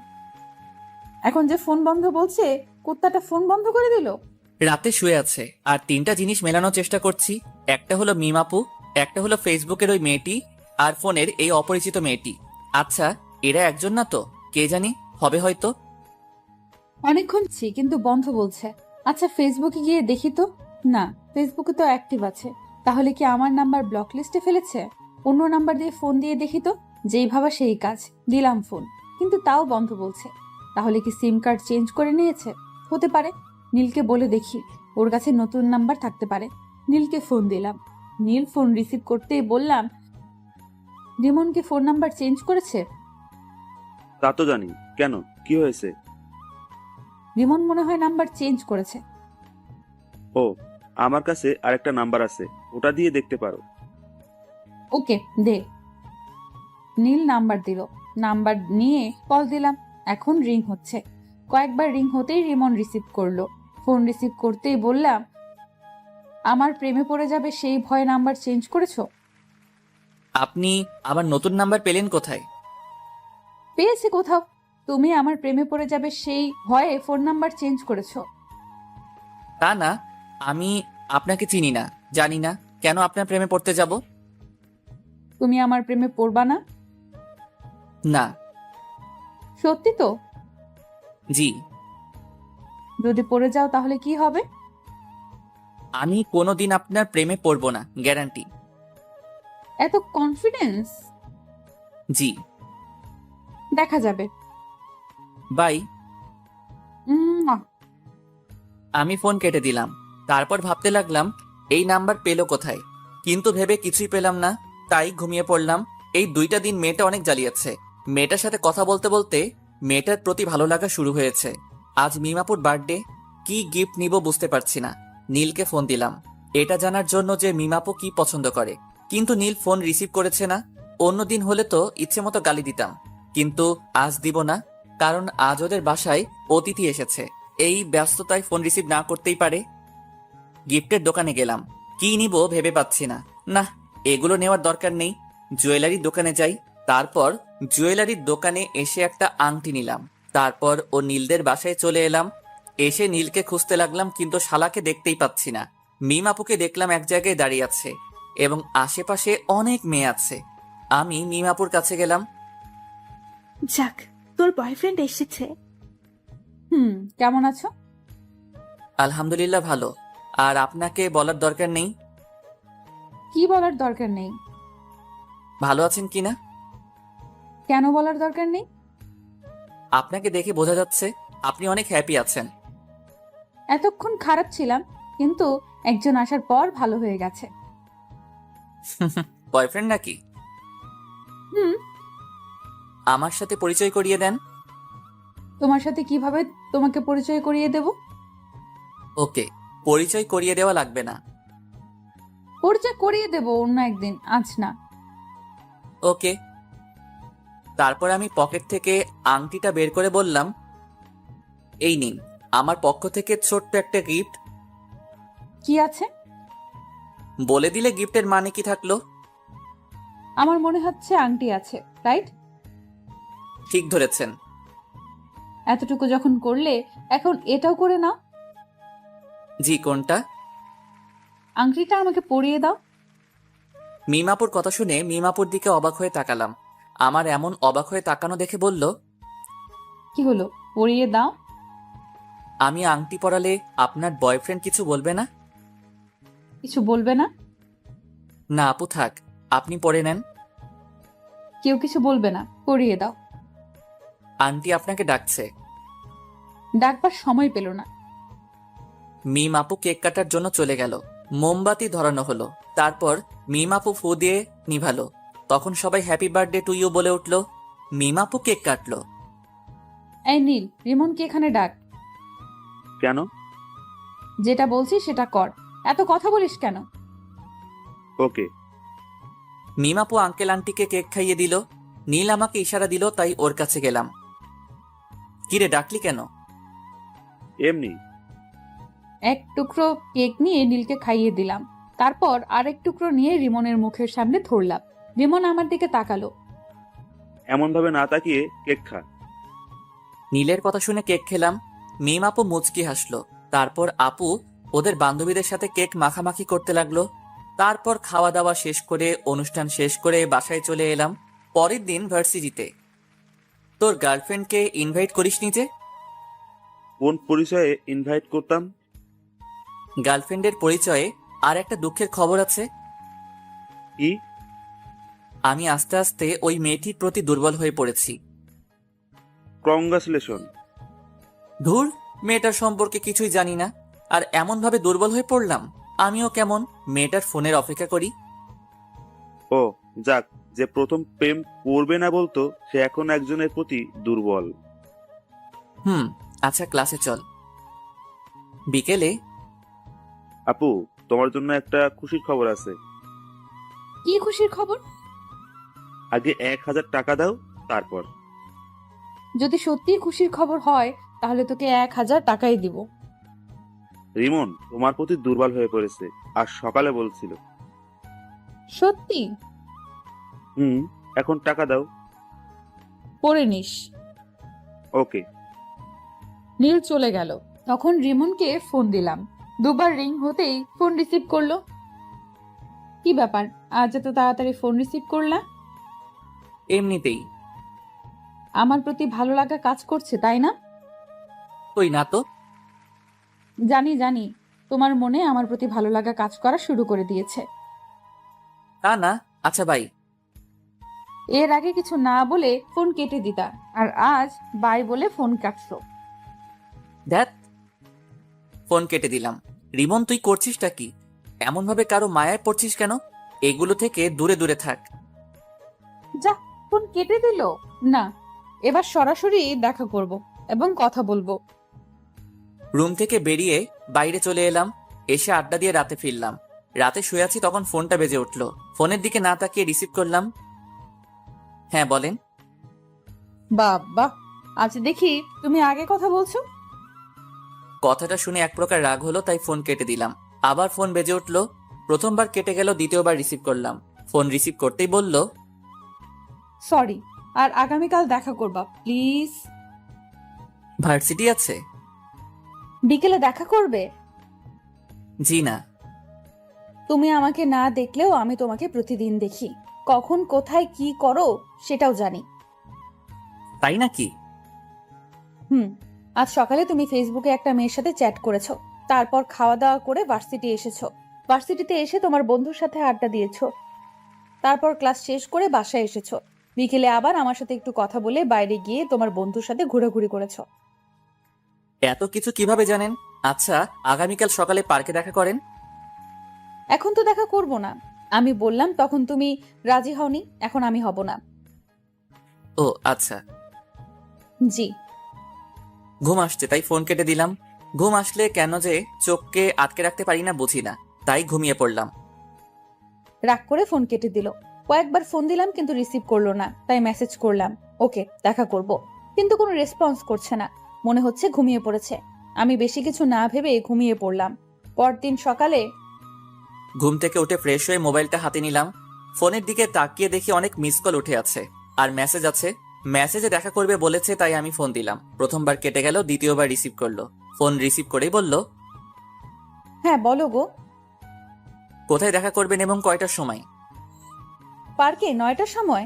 Speaker 2: এখন যে ফোন বন্ধ বলছে, কুত্তাটা ফোন বন্ধ করে দিল।
Speaker 1: রাতে শুয়ে আছে আর 3টা জিনিস মেলানোর চেষ্টা করছি। একটা হলো মিমাপু, একটা হলো ফেসবুকের ওই মেয়েটি, আর ফোনের এই অপরিচিত মেয়েটি। আচ্ছা, এরা একজন না তো? কে জানি, হবে হয়তো।
Speaker 2: অনেকক্ষণ কিন্তু বন্ধ বলছে। আচ্ছা, ফেসবুকে গিয়ে দেখি তো। না, ফেসবুকে তো অ্যাক্টিভ আছে। তাহলে কি আমার নাম্বার ব্লক লিস্টে ফেলেছে? অন্য নাম্বার দিয়ে ফোন দিয়ে দেখি তো। যেই ভাবা সেই কাজ, দিলাম ফোন, কিন্তু তাও বন্ধ বলছে। তাহলে কি সিম কার্ড চেঞ্জ করে নিয়েছে? হতে পারে। নীলকে বলে দেখি, ওর কাছে নতুন নাম্বার থাকতে পারে। নীলকে ফোন দিলাম। নীল ফোন রিসিভ করতেই বললাম, রিমনকে ফোন নাম্বার চেঞ্জ করেছে।
Speaker 6: তা তো জানি, কেন, কি হয়েছে?
Speaker 2: রিমন মনে হয় নাম্বার চেঞ্জ করেছে।
Speaker 6: ও, আমার কাছে আরেকটা নাম্বার আছে, ওটা দিয়ে দেখতে পারো।
Speaker 2: ওকে, দে। নীল নাম্বার দিল। নাম্বার নিয়ে কল দিলাম। এখন রিং হচ্ছে। কয়েকবার রিং হতেই রিমন রিসিভ করলো। ফোন রিসিভ করতেই বললাম, আমার প্রেমে পড়ে যাবে সেই ভয়ে নাম্বার চেঞ্জ করেছো?
Speaker 1: আপনি আমার নতুন নাম্বার পেলেন কোথায়?
Speaker 2: পেয়েছি কোথাও। তুমি আমার প্রেমে পড়ে যাবে সেই ভয়ে ফোন নাম্বার চেঞ্জ করেছো।
Speaker 1: তা না, আমি আপনাকে চিনি না, জানি না, কেন আপনার প্রেমে পড়তে যাব?
Speaker 2: তুমি আমার প্রেমে পড়বা না?
Speaker 1: না।
Speaker 2: সত্যি তো?
Speaker 1: জি।
Speaker 2: যদি পড়ে যাও তাহলে কি হবে?
Speaker 1: আমি কোনোদিন আপনার প্রেমে পড়ব না, গ্যারান্টি।
Speaker 2: এত কনফিডেন্স?
Speaker 1: জি।
Speaker 2: দেখা যাবে।
Speaker 1: বাই।
Speaker 2: উম,
Speaker 1: আমি ফোন কেটে দিলাম। তারপর ভাবতে লাগলাম এই নাম্বার পেলো কোথায়, কিন্তু ভেবে কিছুই পেলাম না। তাই ঘুমিয়ে পড়লাম। এই 2টা দিন মেয়েটা অনেক জ্বালিয়েছে। মেয়েটার সাথে কথা বলতে বলতে মেয়েটার প্রতি ভালো লাগা শুরু হয়েছে। আজ মিমাপুর বার্থডে, কি গিফট নিব বুঝতে পারছি না। নীলকে ফোন দিলাম এটা জানার জন্য যে মিমাপু কি পছন্দ করে, কিন্তু নীল ফোন রিসিভ করেছে না। অন্যদিন হলে তো ইচ্ছে মতো গালি দিতাম, কিন্তু আজ দিব না, কারণ আজ ওদের বাসায় অতিথি এসেছে। এই ব্যস্ততায় ফোন রিসিভ না করতেই পারে। গিফটের দোকানে গেলাম, কি নিব ভেবে পাচ্ছি না। না, এগুলো নেওয়ার দরকার নেই। জুয়েলারি দোকানে যাই। তারপর জুয়েলারির দোকানে এসে একটা আংটি নিলাম। তারপর ও নীলদের বাসায় চলে এলাম। এসে নীলকে খুঁজতে লাগলাম, কিন্তু শালাকে দেখতেই পাচ্ছি না। মিম আপুকে দেখলাম এক জায়গায় দাঁড়িয়ে আছে এবং আশেপাশে অনেক মেয়ে আছে। আমি মিম আপুর কাছে গেলাম।
Speaker 8: যাক, তোর বয়ফ্রেন্ড এসেছে।
Speaker 2: কেমন আছো?
Speaker 1: আলহামদুলিল্লাহ ভালো। আর আপনাকে বলার দরকার নেই।
Speaker 2: কি বলার দরকার নেই?
Speaker 1: ভালো আছেন কিনা?
Speaker 2: কেন বলার দরকার নেই?
Speaker 1: আপনাকে দেখে বোঝা যাচ্ছে আপনি অনেক হ্যাপি আছেন।
Speaker 2: এতক্ষণ খারাপ ছিলাম, কিন্তু একজন আসার পর ভালো হয়ে গেছে।
Speaker 1: বয়ফ্রেন্ড নাকি?
Speaker 2: হুম।
Speaker 1: আমার সাথে পরিচয় করিয়ে দেন।
Speaker 2: তোমার সাথে কিভাবে তোমাকে পরিচয় করিয়ে দেব?
Speaker 1: ওকে, পরিচয় করিয়ে দেওয়া লাগবে না।
Speaker 2: পরিচয় করিয়ে দেব অন্য একদিন, আজ না।
Speaker 1: ওকে। তারপর আমি পকেট থেকে আংটিটা বের করে বললাম, এই নিন আমার পক্ষ থেকে ছোট্ট একটা গিফট।
Speaker 2: কি আছে?
Speaker 1: বলে দিলে গিফটের মানে কি থাকলো?
Speaker 2: আমার মনে হচ্ছে আংটি আছে, রাইট?
Speaker 1: ঠিক ধরেছেন।
Speaker 2: এতটুকু যখন করলে, এখন এটাও করে নাও।
Speaker 1: জি, কোনটা?
Speaker 2: আংটিটা আমাকে পরিয়ে দাও।
Speaker 1: মিমাপুর কথা শুনে মিমাপুর দিকে অবাক হয়ে তাকালাম। আমার এমন অবাক হয়ে তাকানো দেখে বলল,
Speaker 2: কি হলো, পরিয়ে দাও।
Speaker 1: আমি আংটি পরালে আপনার বয়ফ্রেন্ড কিছু বলবে না?
Speaker 2: কিছু বলবে না?
Speaker 1: না আপু থাক, আপনি পরে নেন।
Speaker 2: কেউ কিছু বলবে না, পরিয়ে দাও।
Speaker 1: আন্টি আপনাকে ডাকছে।
Speaker 2: ডাকবার সময় পেল না।
Speaker 1: মিম আপু কেক কাটার জন্য চলে গেল। মোমবাতি ধরানো হলো। তারপর মিম আপু ফু দিয়ে নিভালো। তখন সবাই হ্যাপি বার্থডে টু ইউ বলে উঠল। মিম আপু কেক কাটলো।
Speaker 2: এই নীল, রিমনকে এখানে ডাক।
Speaker 7: কেন?
Speaker 2: যেটা বলছি সেটা কর, এত কথা বলিস কেন?
Speaker 7: ওকে।
Speaker 1: মিম আপু আঙ্কেল আন্টিকে কেক খাইয়ে দিল। নীল আমাকে ইশারা দিল, তাই ওর কাছে গেলাম। কিরে ডাকলি কেন?
Speaker 7: এমনি।
Speaker 2: এক টুকরো কেক নিয়ে নীলকে খাইয়ে দিলাম। তারপর আরেক টুকরো নিয়ে রিমনের মুখের সামনে ধরলাম। রিমন আমার দিকে তাকালো।
Speaker 7: এমন ভাবে না তাকিয়ে কেক খা।
Speaker 1: নীলের কথা শুনে কেক খেলাম। মিম আপু মুচকি হাসলো। তারপর আপু ওদের বান্ধবীদের সাথে কেক মাখামাখি করতে লাগলো। তারপর খাওয়া দাওয়া শেষ করে অনুষ্ঠান শেষ করে বাসায় চলে এলাম। পরের দিন ভার্সিটিতে। তোর গার্লফ্রেন্ডকে ইনভাইট করিসনি যে?
Speaker 7: কোন পরিচয়ে ইনভাইট করতাম?
Speaker 1: গার্লফ্রেন্ডের পরিচয়ে আর একটা দুঃখের খবর আছে।
Speaker 7: কি?
Speaker 1: আমি আস্তে আস্তে ওই মেয়েটির প্রতি দুর্বল হয়ে পড়েছি।
Speaker 7: কংগ্রাচুলেশন।
Speaker 1: ধুর, মেয়েটার সম্পর্কে কিছুই জানি না, আর এমন ভাবে দুর্বল হয়ে পড়লাম। আমিও কেমন মেয়েটার ফোনের অপেক্ষা করি।
Speaker 7: ও যাক, যে প্রথম প্রেম করবে না বলতো সে এখন একজনের প্রতি দুর্বল।
Speaker 1: আচ্ছা ক্লাসে চল। বিকেলে।
Speaker 7: আপু, তোমার জন্য একটা খুশির খবর আছে।
Speaker 2: কি খুশির খবর?
Speaker 7: আগে 1000 টাকা দাও, তারপর।
Speaker 2: যদি সত্যি খুশির খবর হয়, তাহলে তোকে 1000 টাকাই দিব।
Speaker 7: রিমন তোমার প্রতি দুর্বল হয়ে পড়েছে, আর সকালে বলছিল।
Speaker 2: সত্যি?
Speaker 7: এখন টাকা দাও।
Speaker 2: পরে নিস।
Speaker 7: ওকে।
Speaker 2: নীল চলে গেল। তখন রিমনকে ফোন দিলাম। দুবার রিং হতেই ফোন রিসিভ করলো। কি ব্যাপার, আজ এত তাড়াতাড়ি ফোন রিসিভ করলা?
Speaker 1: এমনিতেই।
Speaker 2: আমার প্রতি ভালো লাগা কাজ করছে, তাই না?
Speaker 1: তুই না তো।
Speaker 2: জানি জানি, তোমার মনে আমার প্রতি ভালো লাগা কাজ করা শুরু করে দিয়েছে।
Speaker 1: তা না। আচ্ছা বাই।
Speaker 2: এর আগে কিছু না বলে ফোন কেটে দিতা, আর আজ বাই বলে ফোন কাটছো।
Speaker 1: ধ্যাত। ফোন কেটে দিলাম। রিমন তুই করছিসটা কি? এমন ভাবে কারো মায়ায় পড়ছিস কেন? এগুলো থেকে দূরে দূরে থাক।
Speaker 2: যা, ফোন কেটে দিল। না, এবার সরাসরি দেখা করব এবং কথা বলবো।
Speaker 1: রুম থেকে বেরিয়ে বাইরে চলে এলাম। এসে আড্ডা দিয়ে রাতে ফিরলাম। রাতে শুয়ে আছি, তখন ফোনটা বেজে উঠলো। ফোনের দিকে না তাকিয়ে রিসিভ করলাম। হ্যাঁ বলেন।
Speaker 2: বাবা, আজ দেখি তুমি আগে কথা বলছো।
Speaker 1: কথাটা শুনে এক প্রকার রাগ হলো, তাই ফোন কেটে দিলাম। আবার ফোন বেজে উঠলো। প্রথমবার কেটে গেল, দ্বিতীয়বার রিসিভ করলাম। ফোন রিসিভ করতেই বলল,
Speaker 2: সরি, আর আগামীকাল দেখা করবা প্লিজ।
Speaker 1: ভার্সিটি আছে?
Speaker 2: বিকেলে দেখা করবে?
Speaker 1: জি না।
Speaker 2: তুমি আমাকে না দেখলেও আমি তোমাকে প্রতিদিন দেখি। কখন কোথায় কি করো সেটাও জানি।
Speaker 1: তাই নাকি?
Speaker 2: আজ সকালে তুমি ফেসবুকে একটা মেয়ের সাথে চ্যাট করেছো, তারপর খাওয়া দাওয়া করে ভার্সিটি এসেছো। ভার্সিটিতে এসে তোমার বন্ধুর সাথে আড্ডা দিয়েছো, তারপর ক্লাস শেষ করে বাসায় এসেছো। বিকেলে আবার আমার সাথে একটু কথা বলে বাইরে গিয়ে তোমার বন্ধুর সাথে ঘোরাঘুরি করেছো।
Speaker 1: এত কিছু কিভাবে জানেন? আচ্ছা, আগামীকাল সকালে পার্কে দেখা করেন।
Speaker 2: এখন তো দেখা করব না। আমি বললাম তখন তুমি রাজি হওনি, এখন আমি হব না।
Speaker 1: ও আচ্ছা।
Speaker 2: জি।
Speaker 1: ঘুম আসছে তাই ফোন কেটে দিলাম। ঘুম আসলে কেন যে চোখকে আটকে রাখতে পারি না বুঝি না, তাই ঘুমিয়ে পড়লাম।
Speaker 2: রাগ করে ফোন কেটে দিল। কয়েকবার ফোন দিলাম কিন্তু রিসিভ করলো না, তাই মেসেজ করলাম ওকে দেখা করব, কিন্তু কোনো রেসপন্স করছে না। মনে হচ্ছে ঘুমিয়ে পড়েছে। আমি বেশি কিছু না ভেবে ঘুমিয়ে পড়লাম। পরদিন সকালে
Speaker 1: ঘুম থেকে উঠে ফ্রেশ হয়ে মোবাইলটা হাতে নিলাম। ফোনের দিকে তাকিয়ে দেখি অনেক মিস কল উঠে আছে আর মেসেজ আছে। মেসেজে দেখা করবে বলেছে তাই আমি ফোন দিলাম। প্রথমবার কেটে গেল, দ্বিতীয়বার রিসিভ করলো। ফোন রিসিভ করেই বলল,
Speaker 2: হ্যাঁ বলো গো।
Speaker 1: কোথায় দেখা করবেন এবং কয়টার সময়?
Speaker 2: পার্কে 9টার সময়।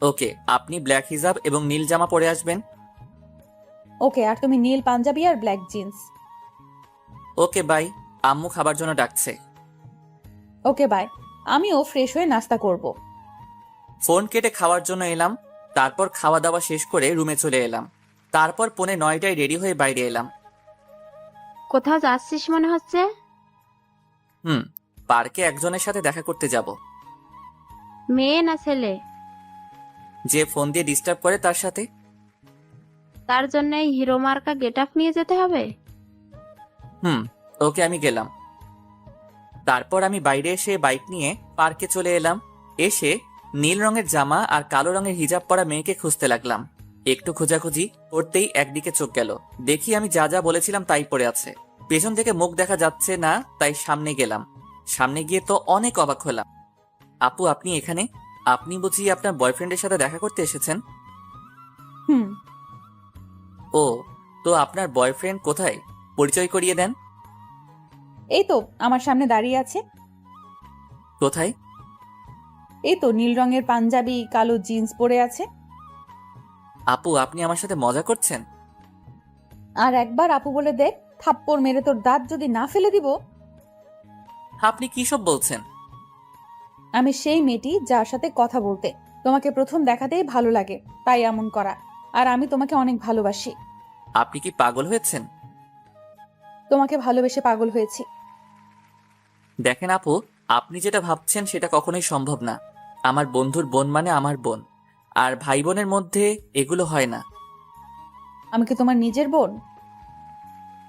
Speaker 1: ওকে, আপনি ব্ল্যাক হিজাব এবং নীল জামা পরে আসবেন।
Speaker 2: ওকে, আর তুমি নীল পাঞ্জাবি আর ব্ল্যাক জিন্স।
Speaker 1: Okay bye. আম্মু খাবার জন্য ডাকছে।
Speaker 2: Okay bye. আমিও ফ্রেশ হয়ে নাস্তা করব।
Speaker 1: ফোন কেটে খাওয়ার জন্য এলাম। তারপর খাওয়া দাওয়া শেষ করে রুমে চলে এলাম। তারপর 9:45 রেডি হয়ে বাইরে এলাম।
Speaker 5: কোথাও যাচ্ছিস মনে হচ্ছে?
Speaker 1: পার্কে একজনের সাথে দেখা করতে যাব।
Speaker 5: মেয়ে না ছেলে?
Speaker 1: যে ফোন দিয়ে ডিস্টার্ব করে তার সাথে।
Speaker 5: তার জন্য এই হিরো মার্কা গেট আপ নিয়ে যেতে হবে?
Speaker 1: ওকে, আমি গেলাম। তারপর আমি বাইরে এসে বাইক নিয়ে পার্কে চলে এলাম। এসে নীল রঙের জামা আর কালো রঙের হিজাব পরা মেয়েকে খুঁজতে লাগলাম। একটু খোঁজাখুঁজি করতেই একদিকে চোখ গেল। দেখি আমি যা যা বলেছিলাম তাই পড়ে আছে। পেছন থেকে মুখ দেখা যাচ্ছে না, তাই সামনে গেলাম। সামনে গিয়ে তো অনেক অবাক হলাম। আপু, আপনি এখানে? আপনি বুঝি আপনার বয়ফ্রেন্ডের সাথে দেখা করতে এসেছেন?
Speaker 2: হুম।
Speaker 1: ও, তো আপনার বয়ফ্রেন্ড কোথায়? পরিচয় করিয়ে দেন।
Speaker 2: এই তো আমার সামনে দাঁড়িয়ে আছে।
Speaker 1: কোথায়?
Speaker 2: এই তো নীল রঙের পাঞ্জাবি কালো জিন্স পরে আছে।
Speaker 1: আপু, আপনি আমার সাথে মজা করছেন?
Speaker 2: আর একবার আপু বলে দেখ, থাপ্পড় মেরে তোর দাঁত যদি না ফেলে দিব।
Speaker 1: আপনি কি সব বলছেন?
Speaker 2: আমি সেই মেয়েটি যার সাথে কথা বলতে তোমাকে প্রথম দেখাতেই ভালো লাগে, তাই এমন করা। আর আমি তোমাকে অনেক ভালোবাসি।
Speaker 1: আপনি কি পাগল হয়েছেন?
Speaker 2: তোমাকে ভালোবেসে পাগল হয়েছি।
Speaker 1: দেখেন আপু, আপনি যেটা ভাবছেন সেটা কখনোই সম্ভব না। আমার বন্ধুর বোন মানে আমার বোন, আর ভাই বোনের মধ্যে এগুলো হয় না।
Speaker 2: আমি কি তোমার নিজের বোন?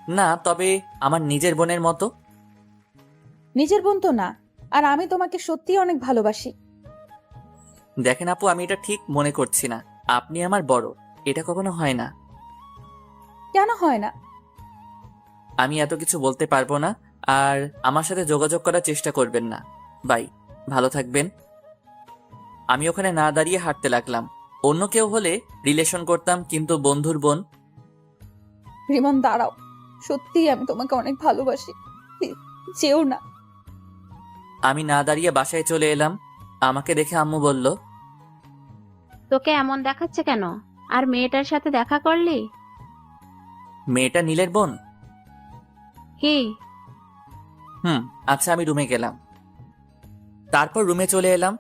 Speaker 1: না, তবে আমার নিজের বোনের মতো।
Speaker 2: নিজের বোন তো না। আর আমি তোমাকে সত্যিই অনেক ভালোবাসি।
Speaker 1: দেখেন আপু, আমি এটা ঠিক মনে করছি না। আপনি আমার বড়, এটা কখনো হয় না।
Speaker 2: কেন হয় না?
Speaker 1: আমি এত কিছু বলতে পারবো না, আর আমার সাথে যোগাযোগ করার চেষ্টা করবেন না। বাই, ভালো থাকবেন। আমি ওখানে না দাঁড়িয়ে হাঁটতে লাগলাম। অন্য কেউ হলে রিলেশন করতাম, কিন্তু বন্ধুর বোন।
Speaker 2: রিমন দাঁড়াও, সত্যিই আমি তোমাকে অনেক ভালোবাসি। প্লিজ, যেও না।
Speaker 1: আমি না দাঁড়িয়ে বাসায় চলে এলাম। আমাকে দেখে আম্মু বলল,
Speaker 5: তোকে এমন দেখাচ্ছে কেন? আর মেয়েটার সাথে দেখা করলি?
Speaker 1: মেয়েটা নীলের বোন?
Speaker 5: কি?
Speaker 1: আচ্ছা, আমি রুমে গেলাম। তারপর রুমে চলে এলাম।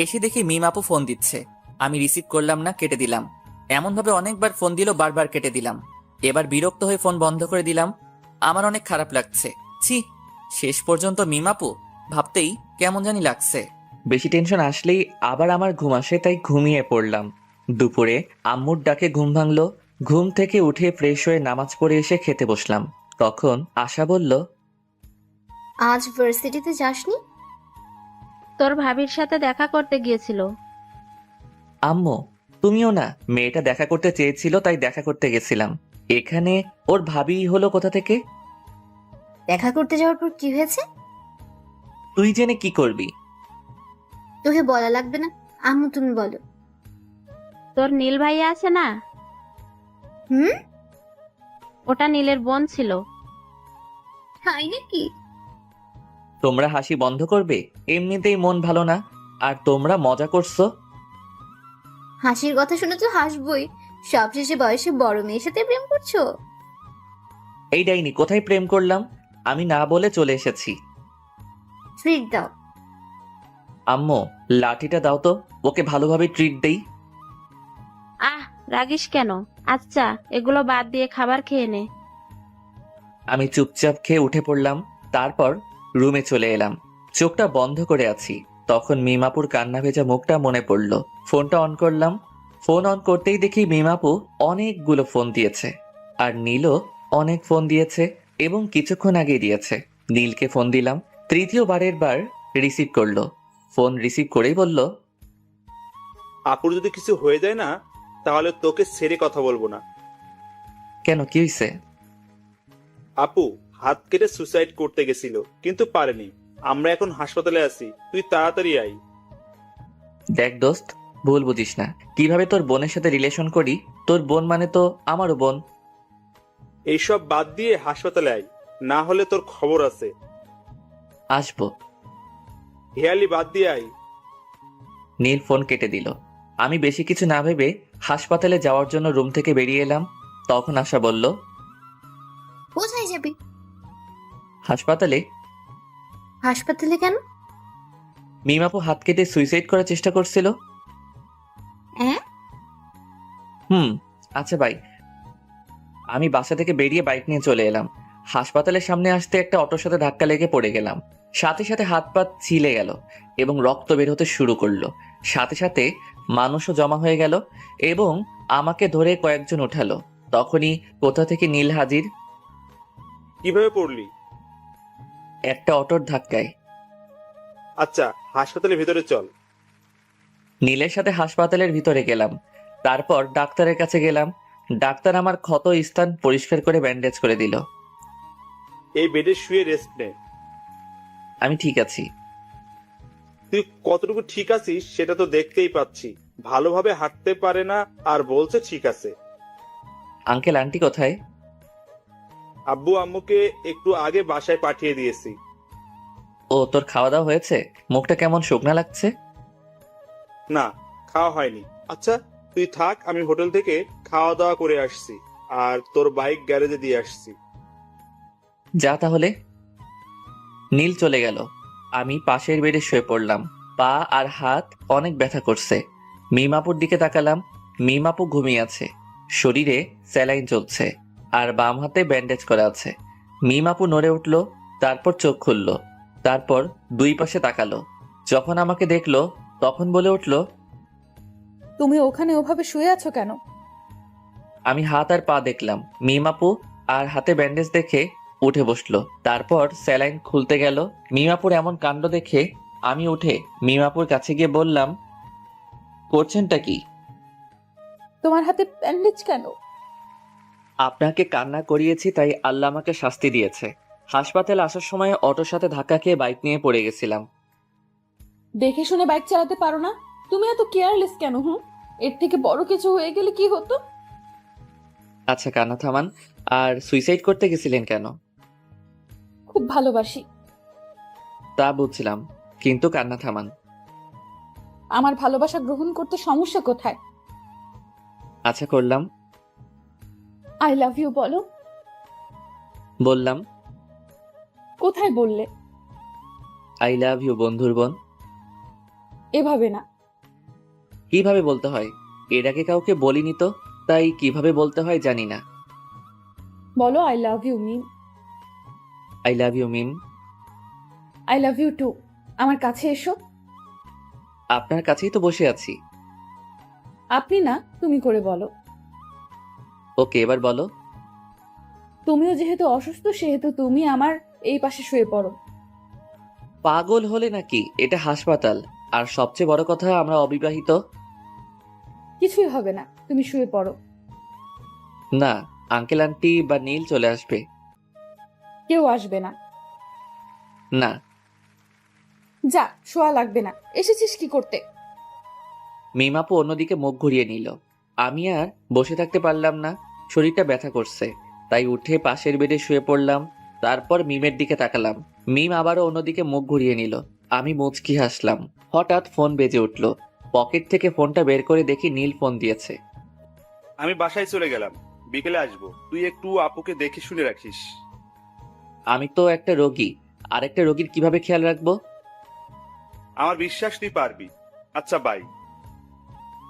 Speaker 1: এসে দেখি মিম আপু ফোন দিচ্ছে। আমি রিসিভ করলাম না, কেটে দিলাম। এমনভাবে অনেকবার ফোন দিল, বারবার কেটে দিলাম। এবার বিরক্ত হয়ে ফোন বন্ধ করে দিলাম। আমার অনেক খারাপ লাগছে। ছি, শেষ পর্যন্ত মিম আপু ভাবতেই কেমন জানি লাগছে। বেশি টেনশন আসলেই আবার আমার ঘুম আসে, তাই ঘুমিয়ে পড়লাম। দুপুরে আম্মুর ডাকে ঘুম ভাঙলো। ঘুম থেকে উঠে ফ্রেশ হয়ে নামাজ পড়ে এসে খেতে বসলাম। তখন আশা বলল,
Speaker 4: আজ ভার্সিটিতে যাসনি?
Speaker 5: তোর ভাবির সাথে দেখা করতে গিয়েছিল।
Speaker 1: আম্মু, তুমিও না? মেয়েটা দেখা করতে চেয়েছিল তাই দেখা করতে গেছিলাম। এখানে ওর ভাবি হলো কোথা থেকে?
Speaker 4: দেখা করতে যাওয়ার পর কি হয়েছে?
Speaker 1: তুই জেনে কি করবি?
Speaker 4: তোকে বলা লাগবে না, আম্মু তুমি বলো।
Speaker 5: তোর নীল ভাইয়া আছে না,
Speaker 4: হুম,
Speaker 5: ওটা নীলের বোন ছিল।
Speaker 4: তাই নাকি?
Speaker 1: তোমরা হাসি বন্ধ করবে, এমনিতেই মন ভালো না, আর তোমরা মজা করছো।
Speaker 4: হাসির কথা শুনে তো হাসবই, সবশেষে বয়সে বড় মেয়ের সাথে প্রেম করছো?
Speaker 1: এই ডাইনি, কোথায় প্রেম করলাম? আমি না বলে চলে এসেছি।
Speaker 4: ট্রিট দাও।
Speaker 1: আম্মু, লাঠিটা দাও তো, ওকে ভালোভাবে ট্রিট দেই।
Speaker 5: আহ, রাগিস কেন? আচ্ছা, এগুলো বাদ দিয়ে খাবার খেয়ে নে।
Speaker 1: আমি চুপচাপ খেয়ে উঠে পড়লাম। তারপর রুমে চলে এলাম। চোখটা বন্ধ করে আছি, তখন মিমাপুর কান্না ভেজা মুখটা মনে পড়ল। ফোনটা অন করলাম। ফোন অন করতেই দেখি মিমাপু অনেকগুলো ফোন দিয়েছে, আর নীলও অনেক ফোন দিয়েছে, এবং কিছুক্ষণ আগে দিয়েছে। নীলকে ফোন দিলাম, তৃতীয়বারের বার রিসিভ করলো। ফোন রিসিভ করেই বলল,
Speaker 7: আপুর যদি কিছু হয়ে যায় না, তাহলে তোকে ছেড়ে কথা বলবো না।
Speaker 1: কেন, কি হয়েছে?
Speaker 7: আপু হাত কেটে সুসাইড করতে গেছিল, কিন্তু পারেনি। আমরা এখন হাসপাতালে আছি, তুই তাড়াতাড়ি আই।
Speaker 1: দেখ দোস্ত, ভুল বুঝিস না। কিভাবে তোর বোনের সাথে রিলেশন করি? তোর বোন মানে তো আমারও বোন।
Speaker 7: এইসব বাদ দিয়ে হাসপাতালে আই, না হলে তোর খবর আছে।
Speaker 1: আসবো।
Speaker 7: হেয়ালি বাদ দিয়ে আই।
Speaker 1: নীল ফোন কেটে দিল। আমি বেশি কিছু না ভেবে হাসপাতালে যাওয়ার জন্য রুম থেকে বেরিয়ে এলাম। তখন আশা বলল,
Speaker 4: কোথায় যাবি?
Speaker 1: হাসপাতালে।
Speaker 4: হাসপাতালে কেন?
Speaker 1: মিমাপু হাত কেটে সুইসাইড করার চেষ্টা করছিল।
Speaker 4: হ্যাঁ?
Speaker 1: আচ্ছা ভাই। আমি বাসা থেকে বেরিয়ে বাইক নিয়ে চলে এলাম। হাসপাতালের সামনে আসতে একটা অটোর সাথে ধাক্কা লেগে পড়ে গেলাম। সাথে সাথে হাত পা ছিলে গেল এবং রক্ত বের হতে শুরু করলো। সাথে সাথে মানুষও জমা হয়ে গেল এবং আমাকে ধরে কয়েকজন উঠালো। তখনই কোথা থেকে নীল হাজির,
Speaker 7: কিভাবে পড়লি?
Speaker 1: একটা অটোর ধাক্কায়।
Speaker 7: আচ্ছা, হাসপাতালের ভিতরে চল।
Speaker 1: নীলের সাথে হাসপাতালের ভিতরে গেলাম। তারপর ডাক্তারের কাছে গেলাম। ডাক্তার আমার ক্ষত স্থান পরিষ্কার করে ব্যান্ডেজ করে দিল।
Speaker 7: এই বেডে শুয়ে রেস্ট নে।
Speaker 1: আমি ঠিক আছি।
Speaker 7: তুই কতটুকু ঠিক আছিস সেটা তো দেখতেই পাচ্ছি। ভালোভাবে হাঁটতে পারে না আর বলছে ঠিক আছে।
Speaker 1: আঙ্কেল আন্টি কোথায়?
Speaker 7: আব্বু আম্মুকে একটু আগে বাসায় পাঠিয়ে দিয়েছি।
Speaker 1: ও, তোর খাওয়া দাওয়া হয়েছে? মুখটা কেমন শুকনা লাগছে।
Speaker 7: না, খাওয়া হয়নি। আচ্ছা তুই থাক, আমি হোটেল থেকে খাওয়া দাওয়া করে আসছি, আর তোর বাইক গ্যারেজে দিয়ে আসছি।
Speaker 1: যা তাহলে। নীল চলে গেল। আমি পাশের বেডে শুয়ে পড়লাম। পা আর হাত অনেক ব্যথা করছে। মিমাপুর দিকে তাকালাম। মিমাপু ঘুমিয়ে আছে, শরীরে স্যালাইন চলছে, আর বাম হাতে ব্যান্ডেজ করা আছে। মিমাপু নড়ে উঠল, তারপর চোখ খুলল, তারপর দুই পাশে তাকালো। যখন আমাকে দেখলো তখন বলে উঠল,
Speaker 2: তুমি ওখানে ওভাবে শুয়ে আছো কেন?
Speaker 1: আমি হাত আর পা দেখলাম। মিমাপু আর হাতে ব্যান্ডেজ দেখে উঠে বসলো। তারপর স্যালাইন খুলতে গেল। মিমাপুর এমন কাণ্ড দেখে আমি উঠে মিমাপুর কাছে গিয়ে বললাম, করছেনটা কি?
Speaker 2: তোমার হাতে ব্যান্ডেজ কেন?
Speaker 1: আপনাকে কান্না করিয়েছি তাই আল্লাহ আমাকে শাস্তি দিয়েছে। হাসপাতালে আসার সময় অটোর সাথে ধাক্কা খেয়ে বাইক নিয়ে পড়ে গেছিলাম।
Speaker 2: দেখে শুনে বাইক চালাতে পারো না? তুমি এত কেয়ারলেস কেন? এর থেকে বড় কিছু হয়ে গেলে কি হতো?
Speaker 1: আচ্ছা কান্না থামান। আর সুইসাইড করতে গেছিলেন কেন?
Speaker 2: খুব ভালোবাসি।
Speaker 1: তা বুঝছিলাম, কিন্তু কান্না থামান।
Speaker 2: আমার ভালোবাসা গ্রহণ করতে সমস্যা কোথায়?
Speaker 1: আচ্ছা করলাম।
Speaker 2: আই লাভ ইউ বলো।
Speaker 1: বললাম।
Speaker 2: কোথায় বললে?
Speaker 1: আই লাভ ইউ বন্ধুর বোন।
Speaker 2: এভাবে না।
Speaker 1: কিভাবে বলতে হয়? এর আগে কাউকে বলিনি তো, তাই কিভাবে বলতে হয় জানি না।
Speaker 2: বলো I love you Mim.
Speaker 1: I love you Mim.
Speaker 2: I love you too. আমার কাছে এসো।
Speaker 1: আপনার কাছেই তো বসে আছি।
Speaker 2: আপনি না, তুমি করে বলো।
Speaker 1: ওকে, এবার বলো।
Speaker 2: তুমিও যেহেতু অসুস্থ সেহেতু তুমি আমার এই পাশে শুয়ে পড়ো।
Speaker 1: পাগল হলে নাকি? এটা হাসপাতাল, আর সবচেয়ে বড় কথা আমরা অবিবাহিত।
Speaker 2: কিছুই হবে না, তুমি শুয়ে পড়ো।
Speaker 1: না, আঙ্কেল আন্টি বা নীল চলে আসবে।
Speaker 2: কেউ আসবে না।
Speaker 1: না।
Speaker 2: যা, শোয়া লাগবে না। এসেছিস কি করতে?
Speaker 1: মিমাপু অন্যদিকে মুখ ঘুরিয়ে নিল। আমি আর বসে থাকতে পারলাম না, শরীরটা ব্যথা করছে, তাই উঠে পাশের বেডে শুয়ে পড়লাম। তারপর মিমের দিকে তাকালাম। মিম আবারও অন্যদিকে মুখ ঘুরিয়ে নিল। আমি মুচকি হাসলাম। হঠাৎ ফোন বেজে উঠল। পকেট থেকে ফোনটা বের করে দেখি নীল ফোন দিয়েছে।
Speaker 7: আমি বাসায় চলে গেলাম, বিকেলে আসবো, তুই একটু আপুকে দেখে শুনে রাখিস।
Speaker 1: আমি তো একটা রোগী, আর একটা রোগীর কিভাবে খেয়াল রাখবো?
Speaker 7: আমার বিশ্বাস তুই পারবি। আচ্ছা বাই।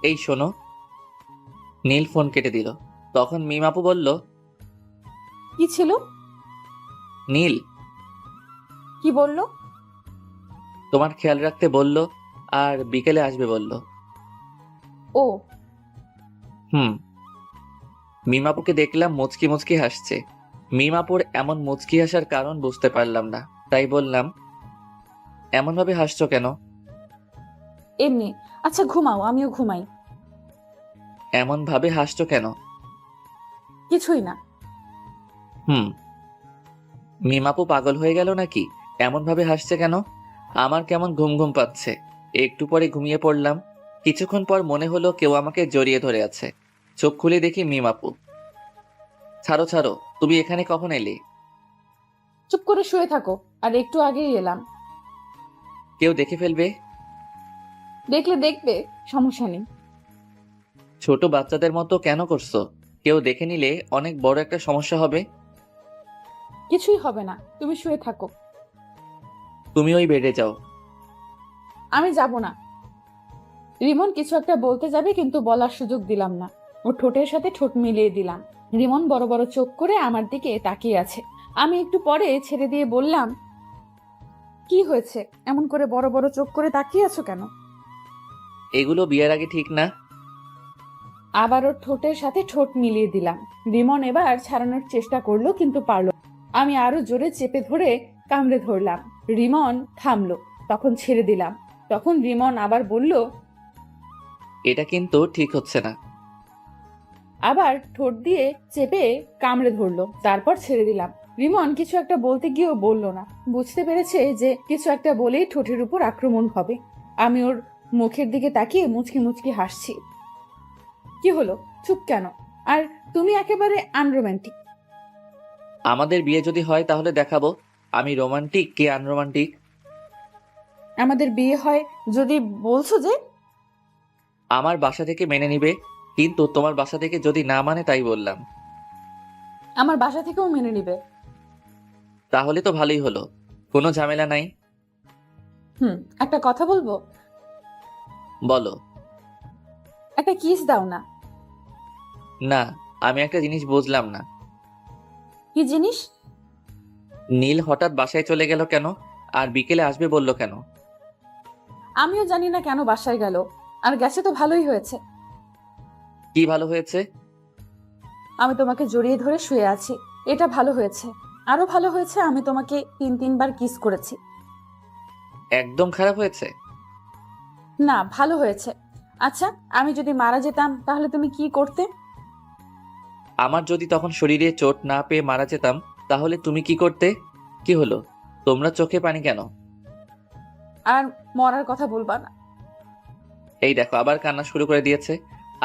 Speaker 1: এই শোনো। নীল ফোন কেটে দিল। তখন মিম আপু বলল,
Speaker 2: কি ছিল?
Speaker 1: নীল
Speaker 2: কি বললো?
Speaker 1: তোমার খেয়াল রাখতে বলল, আর বিকেলে আসবে বলল।
Speaker 2: ও।
Speaker 1: হুম। মিমাপুকে দেখলাম মুচকি মুচকি হাসছে। মিমাপুর এমন মুচকি হাসার কারণ বুঝতে পারলাম না, তাই বললাম, এমন ভাবে হাসছো কেন?
Speaker 2: এমনি। আচ্ছা ঘুমাও, আমিও ঘুমাই।
Speaker 1: এমন ভাবে হাসছো কেন?
Speaker 2: কিছুই না।
Speaker 1: হুম। মিমাপু পাগল হয়ে গেল নাকি? এমন ভাবে হাসছে কেন? আমার কেমন ঘুম ঘুম পাচ্ছে। একটু পরে ঘুমিয়ে পড়লাম। কিছুক্ষণ পর মনে হলো কেউ আমাকে জড়িয়ে ধরে আছে। চোখ খুলে দেখি মিমাপু। ছাড়ো ছাড়ো, তুমি এখানে কখন এলে?
Speaker 2: চুপ করে শুয়ে থাকো, আর একটু আগেই এলাম।
Speaker 1: কেউ দেখে ফেলবে।
Speaker 2: দেখলে দেখবে, সমস্যা নেই।
Speaker 1: ছোট বাচ্চাদের মতো কেন করছো? কেউ দেখে নিলে অনেক বড় একটা সমস্যা হবে।
Speaker 2: কিছুই হবে না, তুমি শুয়ে থাকো।
Speaker 1: তুমি ওই বেডে যাও।
Speaker 2: আমি যাব না। রিমন কিছু একটা বলতে যাবে, কিন্তু বলার সুযোগ দিলাম না। ওর ঠোঁটের সাথে ঠোঁট মিলিয়ে দিলাম। রিমন বড় বড় চোখ করে আমার দিকে তাকিয়ে আছে। আমি একটু পরে ছেড়ে দিয়ে বললাম, কি হয়েছে? এমন করে বড় বড় চোখ করে তাকিয়ে আছো কেন?
Speaker 1: এগুলো বিয়ের আগে ঠিক না।
Speaker 2: আবার ওর ঠোঁটের সাথে ঠোঁট মিলিয়ে দিলাম। রিমন এবার ছাড়ানোর চেষ্টা করলো, কিন্তু পারলো না। আমি আরো জোরে চেপে ধরে কামড়ে ধরলাম। রিমন থামলো, তখন ছেড়ে দিলাম। তখন রিমন আবার বলল,
Speaker 1: এটা কিন্তু ঠিক হচ্ছে না।
Speaker 2: আবার ঠোঁট দিয়ে চেপে কামড়ে ধরলো, তারপর ছেড়ে দিলাম। রিমন কিছু একটা বলতে গিয়েও বলল না। বুঝতে পেরেছে যে কিছু একটা বলেই ঠোঁটের উপর আক্রমণ হবে। আমি ওর মুখের দিকে তাকিয়ে মুচকি মুচকি হাসছি। কি হলো, চুপ কেন? আর তুমি একেবারে আনরোম্যান্টিক।
Speaker 1: আমাদের বিয়ে যদি হয় তাহলে দেখাবো আমি রোমান্টিক কি আনরোমান্টিক।
Speaker 2: আমাদের বিয়ে হয় যদি বলছো যে।
Speaker 1: আমার বাসা থেকে মেনে নিবে, কিন্তু তোমার বাসা থেকে যদি না মানে তাই বললাম।
Speaker 2: আমার বাসা থেকেও মেনে নিবে।
Speaker 1: তাহলে তো ভালোই হলো, কোনো ঝামেলা নাই।
Speaker 2: একটা কথা বলবো?
Speaker 1: বলো।
Speaker 2: একটা কিস দাও না।
Speaker 1: না, আমি একটা জিনিস বুঝলাম না।
Speaker 2: কি জিনিস?
Speaker 1: নীল হঠাৎ বাসায় চলে গেল কেন, আর বিকেলে আসবে বলল কেন?
Speaker 2: আমিও জানি না কেন বাসায় গেল, আর গেছে তো ভালোই হয়েছে।
Speaker 1: কি ভালো হয়েছে?
Speaker 2: আমি তোমাকে জড়িয়ে ধরে শুয়ে আছি, এটা ভালো হয়েছে। আরো ভালো হয়েছে আমি তোমাকে 3-3 বার কিস করেছি।
Speaker 1: একদম খারাপ হয়েছে?
Speaker 2: না, ভালো হয়েছে। আচ্ছা, আমি যদি মারা যেতাম তাহলে তুমি কি করতে?
Speaker 1: আমার যদি তখন শরীরে চোট না পেয়ে মারা যেতাম, তাহলে তুমি কি করতে? কি হলো, তোমরা চোখে পানি কেন?
Speaker 2: আর মরার কথা বলবা না।
Speaker 1: এই দেখো আবার কান্না শুরু করে দিয়েছে।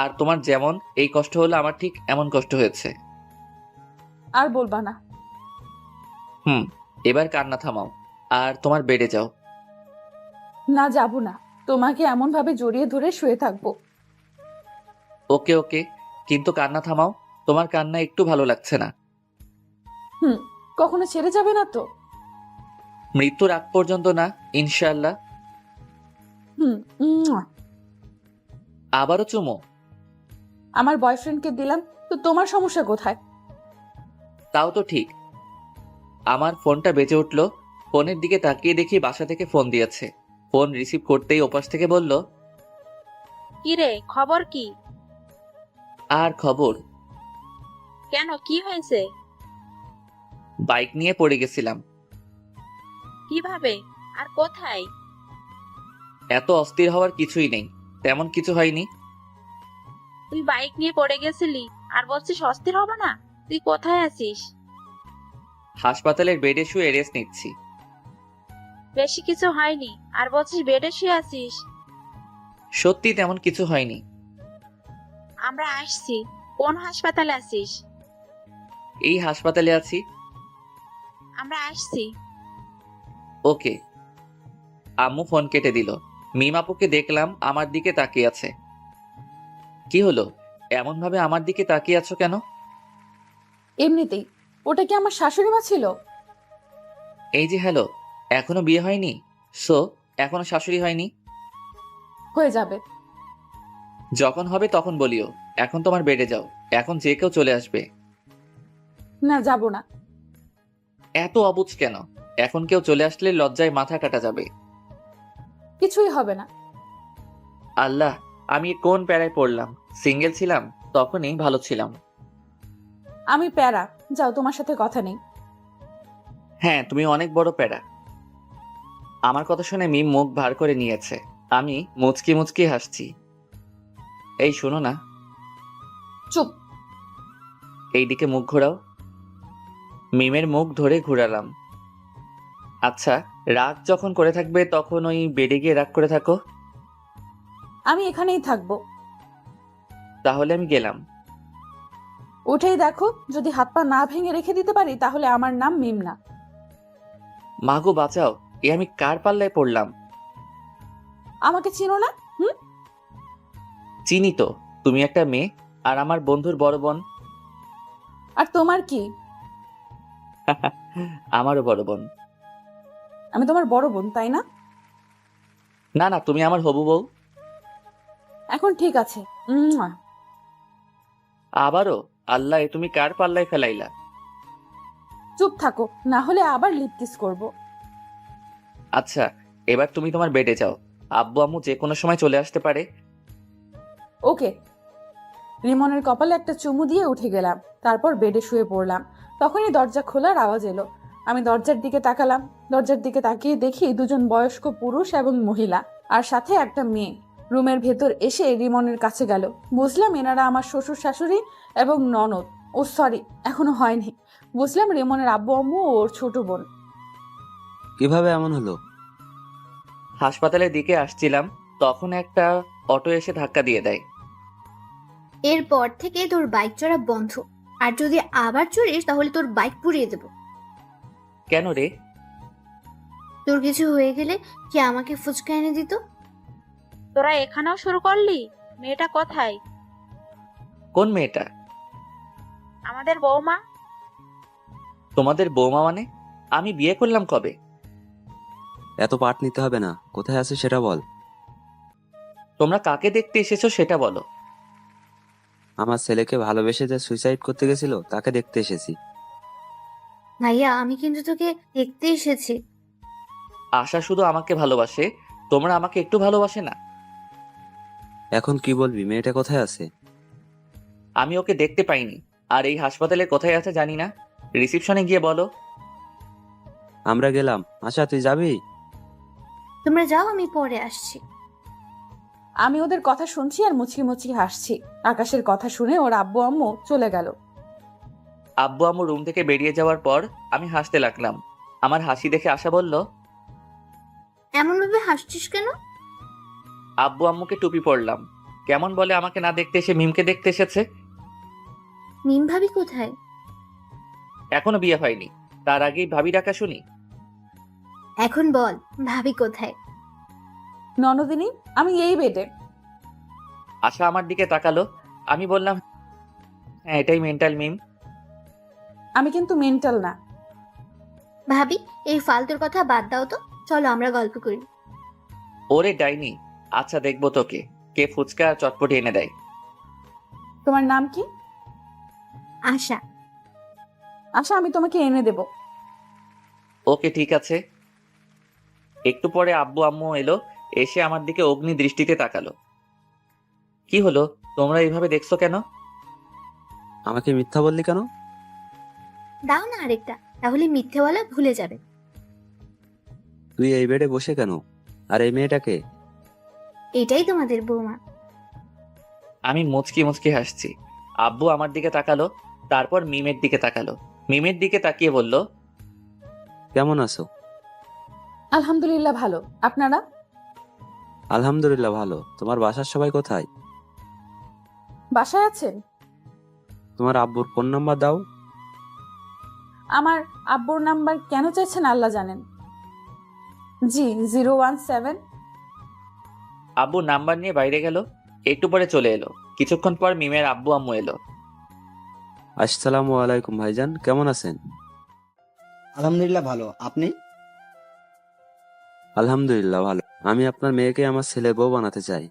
Speaker 1: আর তোমার যেমন এই কষ্ট হলো, আমার ঠিক এমন কষ্ট হয়েছে।
Speaker 2: আর বলবা না।
Speaker 1: এবার কান্না থামাও, আর তোমার বেডে যাও।
Speaker 2: না, যাব না। তোমাকে এমন ভাবে জড়িয়ে ধরে শুয়ে থাকবো।
Speaker 1: ওকে ওকে, কিন্তু কান্না থামাও। তোমার কান্না একটু ভালো লাগছে না।
Speaker 2: কখনো ছেড়ে যাবে না তো?
Speaker 1: মৃত্যুর আগ পর্যন্ত না, ইনশাআল্লাহ।
Speaker 2: উম্মুয়া।
Speaker 1: আবারও চুমো?
Speaker 2: আমার বয়ফ্রেন্ডকে দিলাম তো তোমার সমস্যা কোথায়?
Speaker 1: তাও তো ঠিক। আমার ফোনটা বেজে উঠলো। ফোনের দিকে তাকিয়ে দেখি বাসা থেকে ফোন দিয়েছে। ফোন রিসিভ করতেই ওপাশ থেকে বলল,
Speaker 5: কি রে, খবর কি?
Speaker 1: আর খবর?
Speaker 5: কেন, কি হয়েছে?
Speaker 1: বাইক নিয়ে পড়ে গেছিলাম।
Speaker 5: কিভাবে আর কোথায়?
Speaker 1: এত অস্থির হওয়ার কিছুই নেই, তেমন কিছু হয়নি।
Speaker 5: তুই বাইক নিয়ে পড়ে গেছিলি আর বলছিস অস্থির হবে না? তুই কোথায় আছিস?
Speaker 1: হাসপাতালের বেডে শুয়ে রেস্ট নিচ্ছি।
Speaker 5: বেশি কিছু হয়নি আর বলছিস বেডে শুয়ে আছিস।
Speaker 1: সত্যি তেমন কিছু হয়নি।
Speaker 5: আমরা আসছি। কোন হাসপাতালে আছিস?
Speaker 1: এই হাসপাতালে আছি।
Speaker 5: আমরা আসছি।
Speaker 1: ওকে। আম্মু ফোন কেটে দিল। মিম আপুকে দেখলাম আমার দিকে তাকিয়ে আছে। কি হলো, এমন ভাবে আমার দিকে তাকিয়ে আছো কেন?
Speaker 2: এমনিতেই। ওটা কি আমার শাশুড়ি মা ছিল?
Speaker 1: এই যে হ্যালো, এখনো বিয়ে হয়নি? সো এখনো শাশুড়ি হয়নি?
Speaker 2: হয়ে যাবে।
Speaker 1: যখন হবে তখন বলিও। এখন তোমার বেডে যাও, এখন যে কেউ চলে আসবে।
Speaker 2: না, যাব না।
Speaker 1: এত অবুঝ কেন? এখন কেউ চলে আসলে লজ্জায় মাথা কাটা যাবে।
Speaker 2: কিছুই হবে না।
Speaker 1: আল্লাহ, আমি কোন প্যারায় পড়লাম। সিঙ্গেল ছিলাম তখনই ভালো ছিলাম।
Speaker 2: আমি প্যারা। যাও, তোমার সাথে কথা নেই।
Speaker 1: হ্যাঁ, তুমি অনেক বড় প্যারা। আমার কথা শুনে মিম মুখ ভার করে নিয়েছে। আমি মুচকি মুচকি হাসছি। এই শোনো না,
Speaker 2: চুপ।
Speaker 1: এইদিকে মুখ ঘোরাও। মিমের মুখ ধরে ঘুরালাম। আচ্ছা, রাগ যখন করে থাকবে তখন ওই বেডে গিয়ে রাগ করে থাকো।
Speaker 2: আমি এখানেই থাকবো।
Speaker 1: তাহলে আমি গেলাম।
Speaker 2: উঠেই দেখো, যদি হাত পা না ভেঙে রেখে দিতে পারি তাহলে আমার নাম মিম না।
Speaker 1: মাগো বাঁচাও, এ আমি কার পাল্লায় পড়লাম?
Speaker 2: আমাকে চিনো না?
Speaker 1: চিনি তো, তুমি একটা মেয়ে আর আমার বন্ধুর বড় বোন।
Speaker 2: আর তোমার কি?
Speaker 1: আমারও বড় বোন।
Speaker 2: আমি তোমার বড় বোন, তাই না?
Speaker 1: না না, তুমি আমার হবু বউ।
Speaker 2: এখন ঠিক আছে।
Speaker 1: আবারও? আল্লাহ, এ তুমি কার পাল্লায় ফেলাইলা?
Speaker 2: চুপ থাকো, না হলে আবার লিপ কিস করবো।
Speaker 1: আচ্ছা, এবার তুমি তোমার বেডে যাও। আব্বু আম্মু যে কোনো সময় চলে আসতে পারে।
Speaker 2: ওকে। রিমনের কপালে একটা চুমু দিয়ে উঠে গেলাম। তারপর বেডে শুয়ে পড়লাম। তখনই দরজা খোলার আওয়াজ এলো। আমি দরজার দিকে তাকালাম। দরজার দিকে তাকিয়ে দেখি দুজন বয়স্ক পুরুষ এবং মহিলা, আর সাথে একটা মেয়ে রুমের ভেতর এসে রিমনের কাছে গেল। বুঝলাম এনারা আমার শ্বশুর শাশুড়ি এবং ননদ। ও সরি, এখনো হয়নি। বুঝলাম রিমনের আব্বু আম্মু ও ওর ছোট বোন।
Speaker 6: কিভাবে এমন হলো?
Speaker 1: হাসপাতালের দিকে আসছিলাম, তখন একটা অটো এসে ধাক্কা দিয়ে দেয়।
Speaker 4: এরপর থেকে তোর বাইক চড়া বন্ধ, আর যদি আবার চড়িস তাহলে তোর বাইক পুড়িয়ে দেব।
Speaker 1: কেন রে?
Speaker 4: তোর কিছু হয়ে গেলে কি আমাকে ফুচকা এনে দিত?
Speaker 5: তোরা এখানেও শুরু করলি? মেয়েটা কোথায়?
Speaker 1: কোন মেয়েটা?
Speaker 5: আমাদের বৌমা।
Speaker 1: তোমাদের বৌমা মানে? আমি বিয়ে করলাম কবে?
Speaker 6: এত পাট নিতে হবে না, কোথায় আছে সেটা বল।
Speaker 1: তোমরা কাকে দেখতে এসেছো সেটা বলো।
Speaker 6: আমার ছেলেকে ভালোবেসে যে সুইসাইড করতে গেছিল তাকে দেখতে এসেছি।
Speaker 4: ভাইয়া, আমি কিন্তু তোকে দেখতে এসেছি।
Speaker 1: আশা শুধু আমাকে ভালোবাসে, তোমরা আমাকে একটু ভালোবাসে না?
Speaker 6: এখন কি বলবি, মেয়েটা কোথায় আছে?
Speaker 1: আমি ওকে দেখতে পাইনি, আর এই হাসপাতালে কোথায় আছে জানি না। রিসিপশনে গিয়ে বলো।
Speaker 6: আমরা গেলাম। আশা, তুই যাবি?
Speaker 4: তোমরা যাও, আমি পরে আসছি।
Speaker 2: আমি ওদের কথা শুনছি আর মুচকি মুচকি হাসছি। আকাশের কথা শুনে ওর আব্বু আম্মু চলে গেল।
Speaker 1: আব্বু আম্মু রুম থেকে বেরিয়ে যাওয়ার পর আমি হাসতে লাগলাম। আমার হাসি দেখে আশা বলল,
Speaker 4: এমন ভাবে হাসছিস কেন?
Speaker 1: আব্বু আম্মুকে টুপি পরলাম। কেমন বলে আমাকে না দেখতে এসে মিমকে দেখতে এসেছে।
Speaker 4: মিম ভাবি কোথায়?
Speaker 1: এখনো বিয়ে হয়নি, তার আগেই ভাবি ডাকা শুনি।
Speaker 4: এখন বল, ভাবি কোথায়?
Speaker 2: ননদিনী, আমি এই বেডে।
Speaker 1: আশা আমার দিকে তাকালো। আমি বললাম, হ্যাঁ এটাই মেন্টাল মিম।
Speaker 2: আমি কিন্তু মেন্টাল না।
Speaker 4: ভাবি, এই ফালতুর কথা বাদ দাও তো, চলো আমরা গল্প করি।
Speaker 1: ওরে ডাইনি, আচ্ছা দেখবো তোকে কে ফুচকা আর চটপটি এনে দেয়।
Speaker 2: তোমার নাম কি?
Speaker 4: আশা।
Speaker 2: আশা, আমি তোমাকে এনে দেব।
Speaker 1: ওকে ঠিক আছে। একটু পরে আব্বু আম্মু এলো, এসে আমার দিকে অগ্নি দৃষ্টিতে তাকালো। কি হলো, তোমরা এইভাবে দেখছো কেন?
Speaker 6: আমাকে মিথ্যা বললি কেন?
Speaker 4: দাও না আরেকটা, তাহলে মিথ্যে বলা ভুলে যাবে।
Speaker 6: তুই এই বেডে বসে কেন? আর এই মেয়েটাকে?
Speaker 4: এটাই তোমাদের বৌমা।
Speaker 1: আমি মুচকি মুচকি হাসছি। আব্বু আমার দিকে তাকালো, তারপর মিমের দিকে তাকালো। মিমের দিকে তাকিয়ে বলল,
Speaker 6: কেমন আছো?
Speaker 2: আলহামদুলিল্লাহ ভালো। আপনারা?
Speaker 6: আলহামদুলিল্লাহ ভালো। তোমার বাসার সবাই কোথায়?
Speaker 2: বাসায় আছেন?
Speaker 6: তোমার আব্বুর ফোন নাম্বার দাও।
Speaker 2: আমার আব্বুর নাম্বার কেন চাইছেন আল্লাহ জানেন। জি 017।
Speaker 1: আব্বু নাম্বার নিয়ে বাইরে গেল, একটু পরে চলে এলো। কিছুক্ষণ পর মিমের আব্বু আম্মু এলো।
Speaker 6: আসসালামু আলাইকুম ভাইজান, কেমন আছেন?
Speaker 3: আলহামদুলিল্লাহ ভালো। আপনি?
Speaker 6: আলহামদুলিল্লাহ ভালো। আমি আপনার মেয়েকে আমার ছেলে বউ বানাতে চাই।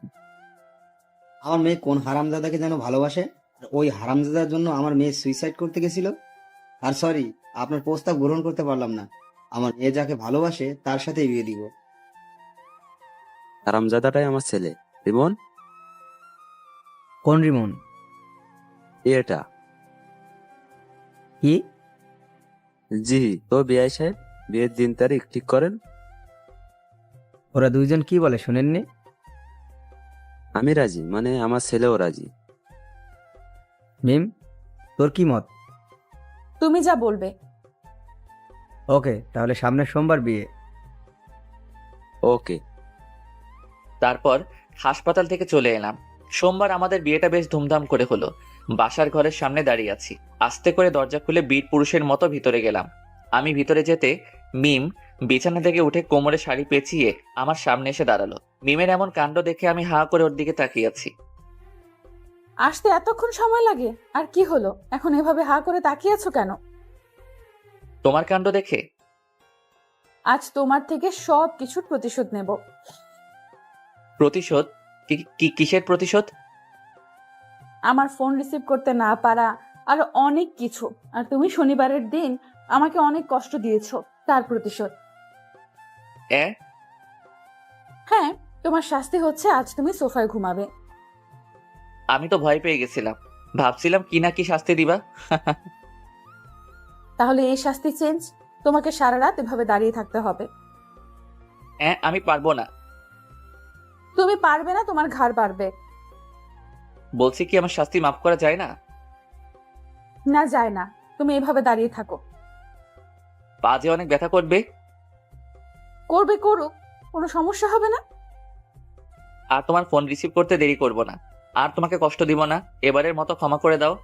Speaker 3: আমার মেয়ে কোন হারামজাদাকে যেন ভালোবাসে, আর ওই হারামজাদার জন্য আমার মেয়ে সুইসাইড করতে গেছিল। আর সরি, আপনার প্রস্তাব গ্রহণ করতে পারলাম না। আমার মেয়ে যাকে ভালোবাসে তার সাথে বিয়ে দিব।
Speaker 6: হারামজাদাটাই আমার ছেলে। রিমন,
Speaker 3: কোন রিমন?
Speaker 6: এটা।
Speaker 3: কি?
Speaker 6: জি, তো বিআই সাহেব, বিয়ের দিন তারিখ ঠিক করেন।
Speaker 3: ওরা দুইজন কি বলে শুনেননি?
Speaker 6: আমি রাজি, মানে আমার ছেলেও রাজি।
Speaker 3: মিম, তোর কি মত?
Speaker 2: তুমি যা বলবে।
Speaker 3: ওকে, তাহলে সামনের সোমবার বিয়ে।
Speaker 6: ওকে।
Speaker 1: তারপর হাসপাতাল থেকে চলে এলাম। সোমবার আমাদের বিয়েটা বেশ ধুমধাম করে হলো। বাসার ঘরের সামনে দাঁড়িয়ে আছি। আস্তে করে দরজা খুলে বীর পুরুষের মতো ভিতরে গেলাম। আমি ভিতরে যেতে মিম বিছানা থেকে উঠে কোমরে শাড়ি পেঁচিয়ে আমার সামনে এসে দাঁড়ালো। মিমের এমন কাণ্ড দেখে আমি হা করে ওর দিকে তাকিয়ে আছি।
Speaker 2: আসতে এতক্ষণ সময় লাগে? আর কি হলো, এখন এভাবে হা করে তাকিয়ে আছো কেন?
Speaker 1: তোমার কাণ্ড দেখে?
Speaker 2: আজ তোমার থেকে সব কিছুর প্রতিশোধ নেব।
Speaker 1: প্রতিশোধ? কিসের প্রতিশোধ?
Speaker 2: আমার ফোন রিসিভ করতে না পারা, আর অনেক কিছু। আর তুমি শনিবারের দিন আমাকে অনেক কষ্ট দিয়েছো, তার প্রতিশোধ। হ্যাঁ, তোমার শাস্তি হচ্ছে আজ তুমি সোফায় ঘুমাবে।
Speaker 1: আমি তো ভয় পেয়ে গেছিলাম, ভাবছিলাম কি না কি শাস্তি দিবা।
Speaker 2: তাহলে এই শাস্তি চেঞ্জ, তোমাকে সারা রাত এভাবে দাঁড়িয়ে থাকতে হবে।
Speaker 1: আমি পারবো না।
Speaker 2: তুমি পারবে না, তোমার ঘাড় পারবে।
Speaker 1: বলছি কি আমার শাস্তি মাফ করা যায় না?
Speaker 2: না যায় না, তুমি এভাবে দাঁড়িয়ে থাকো।
Speaker 1: পা যে অনেক ব্যথা করবে।
Speaker 2: করবে করুক, কোনো সমস্যা হবে না।
Speaker 1: আর তোমার ফোন রিসিভ করতে দেরি করব না, আর তোমাকে কষ্ট দিব না। এবারের মতো ক্ষমা করে দাও।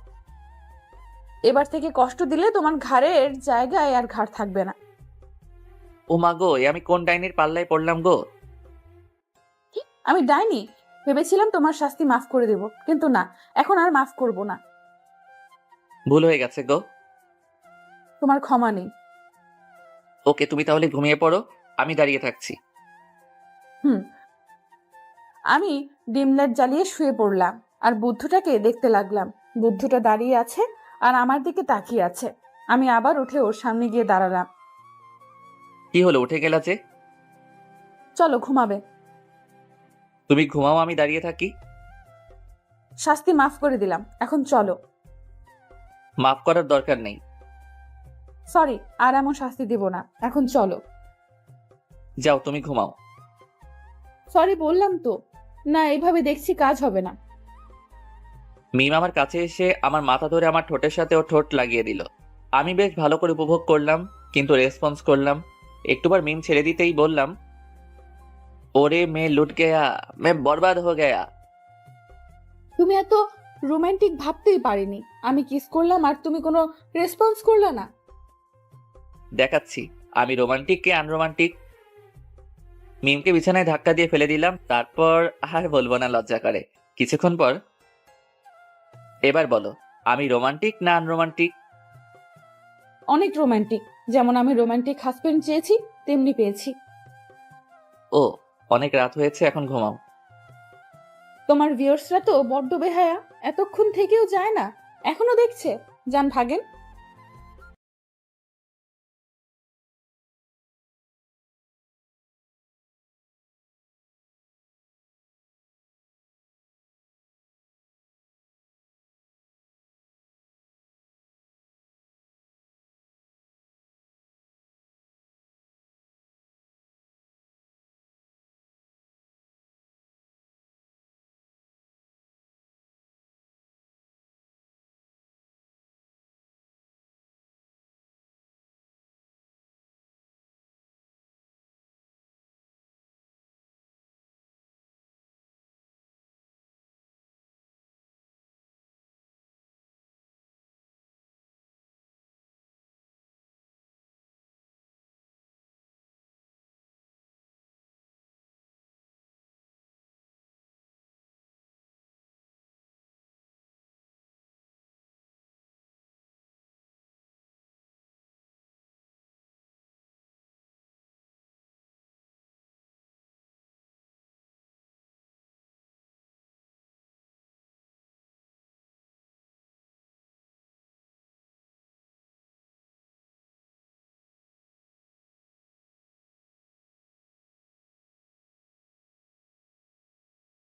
Speaker 2: এবার থেকে কষ্ট দিলে তোমার ঘাড়ের জায়গায় আর ঘাড় থাকবে না।
Speaker 1: ও মা গো, এ আমি কোন ডাইনির পাল্লায় পড়লাম গো?
Speaker 2: আমি ডাইনি? ভেবেছিলাম তোমার শাস্তি মাফ করে দেব, কিন্তু না, এখন আর মাফ করব না।
Speaker 1: ভুল হয়ে গেছে গো।
Speaker 2: তোমার ক্ষমা নেই।
Speaker 1: ওকে, তুমি তাহলে ঘুমিয়ে পড়ো, আমি দাঁড়িয়ে থাকছি।
Speaker 2: আমি ডিম লাইট জ্বালিয়ে শুয়ে পড়লাম আর বুদ্ধটাকে দেখতে লাগলাম। বুদ্ধটা দাঁড়িয়ে আছে আর আমার দিকে তাকিয়ে আছে। আমি আবার উঠে ওর সামনে গিয়ে দাঁড়ালাম।
Speaker 1: কি হলো, উঠে গেলা যে?
Speaker 2: চলো ঘুমাবে।
Speaker 1: তুমি ঘুমাও, আমি দাঁড়িয়ে থাকি।
Speaker 2: শাস্তি মাফ করে দিলাম, এখন চলো।
Speaker 1: মাফ করার দরকার নেই।
Speaker 2: সরি, আর এমন শাস্তি দিব না, এখন চলো।
Speaker 1: যাও, তুমি ঘুমাও।
Speaker 2: সরি বললাম তো। না, এভাবে দেখছি কাজ হবে না।
Speaker 1: মিম আমার কাছে এসে আমার মাথা ধরে আমার ঠোঁটের সাথে ও ঠোঁট লাগিয়ে দিল। আমি বেশ ভালো করে উপভোগ করলাম, কিন্তু রেসপন্স করলাম। একটুবার মিম ছেড়ে দিতেই বললাম, ওরে মে লুট গেয়া, মে বরবাদ হো গেয়া।
Speaker 2: তুমি এত রোমান্টিক ভাবতেই পারিনি। আমি কিস করলাম আর তুমি কোনো রেসপন্স করলে না।
Speaker 1: দেখাচ্ছি আমি রোমান্টিক কে আনরোমান্টিক। মিমকে বিছানায় ধাক্কা দিয়ে ফেলে দিলাম, তারপর আর বলবো না, লজ্জা করে। কিছুক্ষণ পর, এবার বলো আমি রোমান্টিক না আনরোমান্টিক?
Speaker 2: অনেক রোমান্টিক। যেমন আমি রোমান্টিক হাজবেন্ড চেয়েছি, তেমনি পেয়েছি।
Speaker 1: ও, অনেক রাত হয়েছে, এখন ঘুমাও।
Speaker 2: তোমার ভিউয়ার্সরা তো বড্ড বেহায়া, এতক্ষণ থেকেও যায় না, এখনো দেখছে। যান ভাগেন।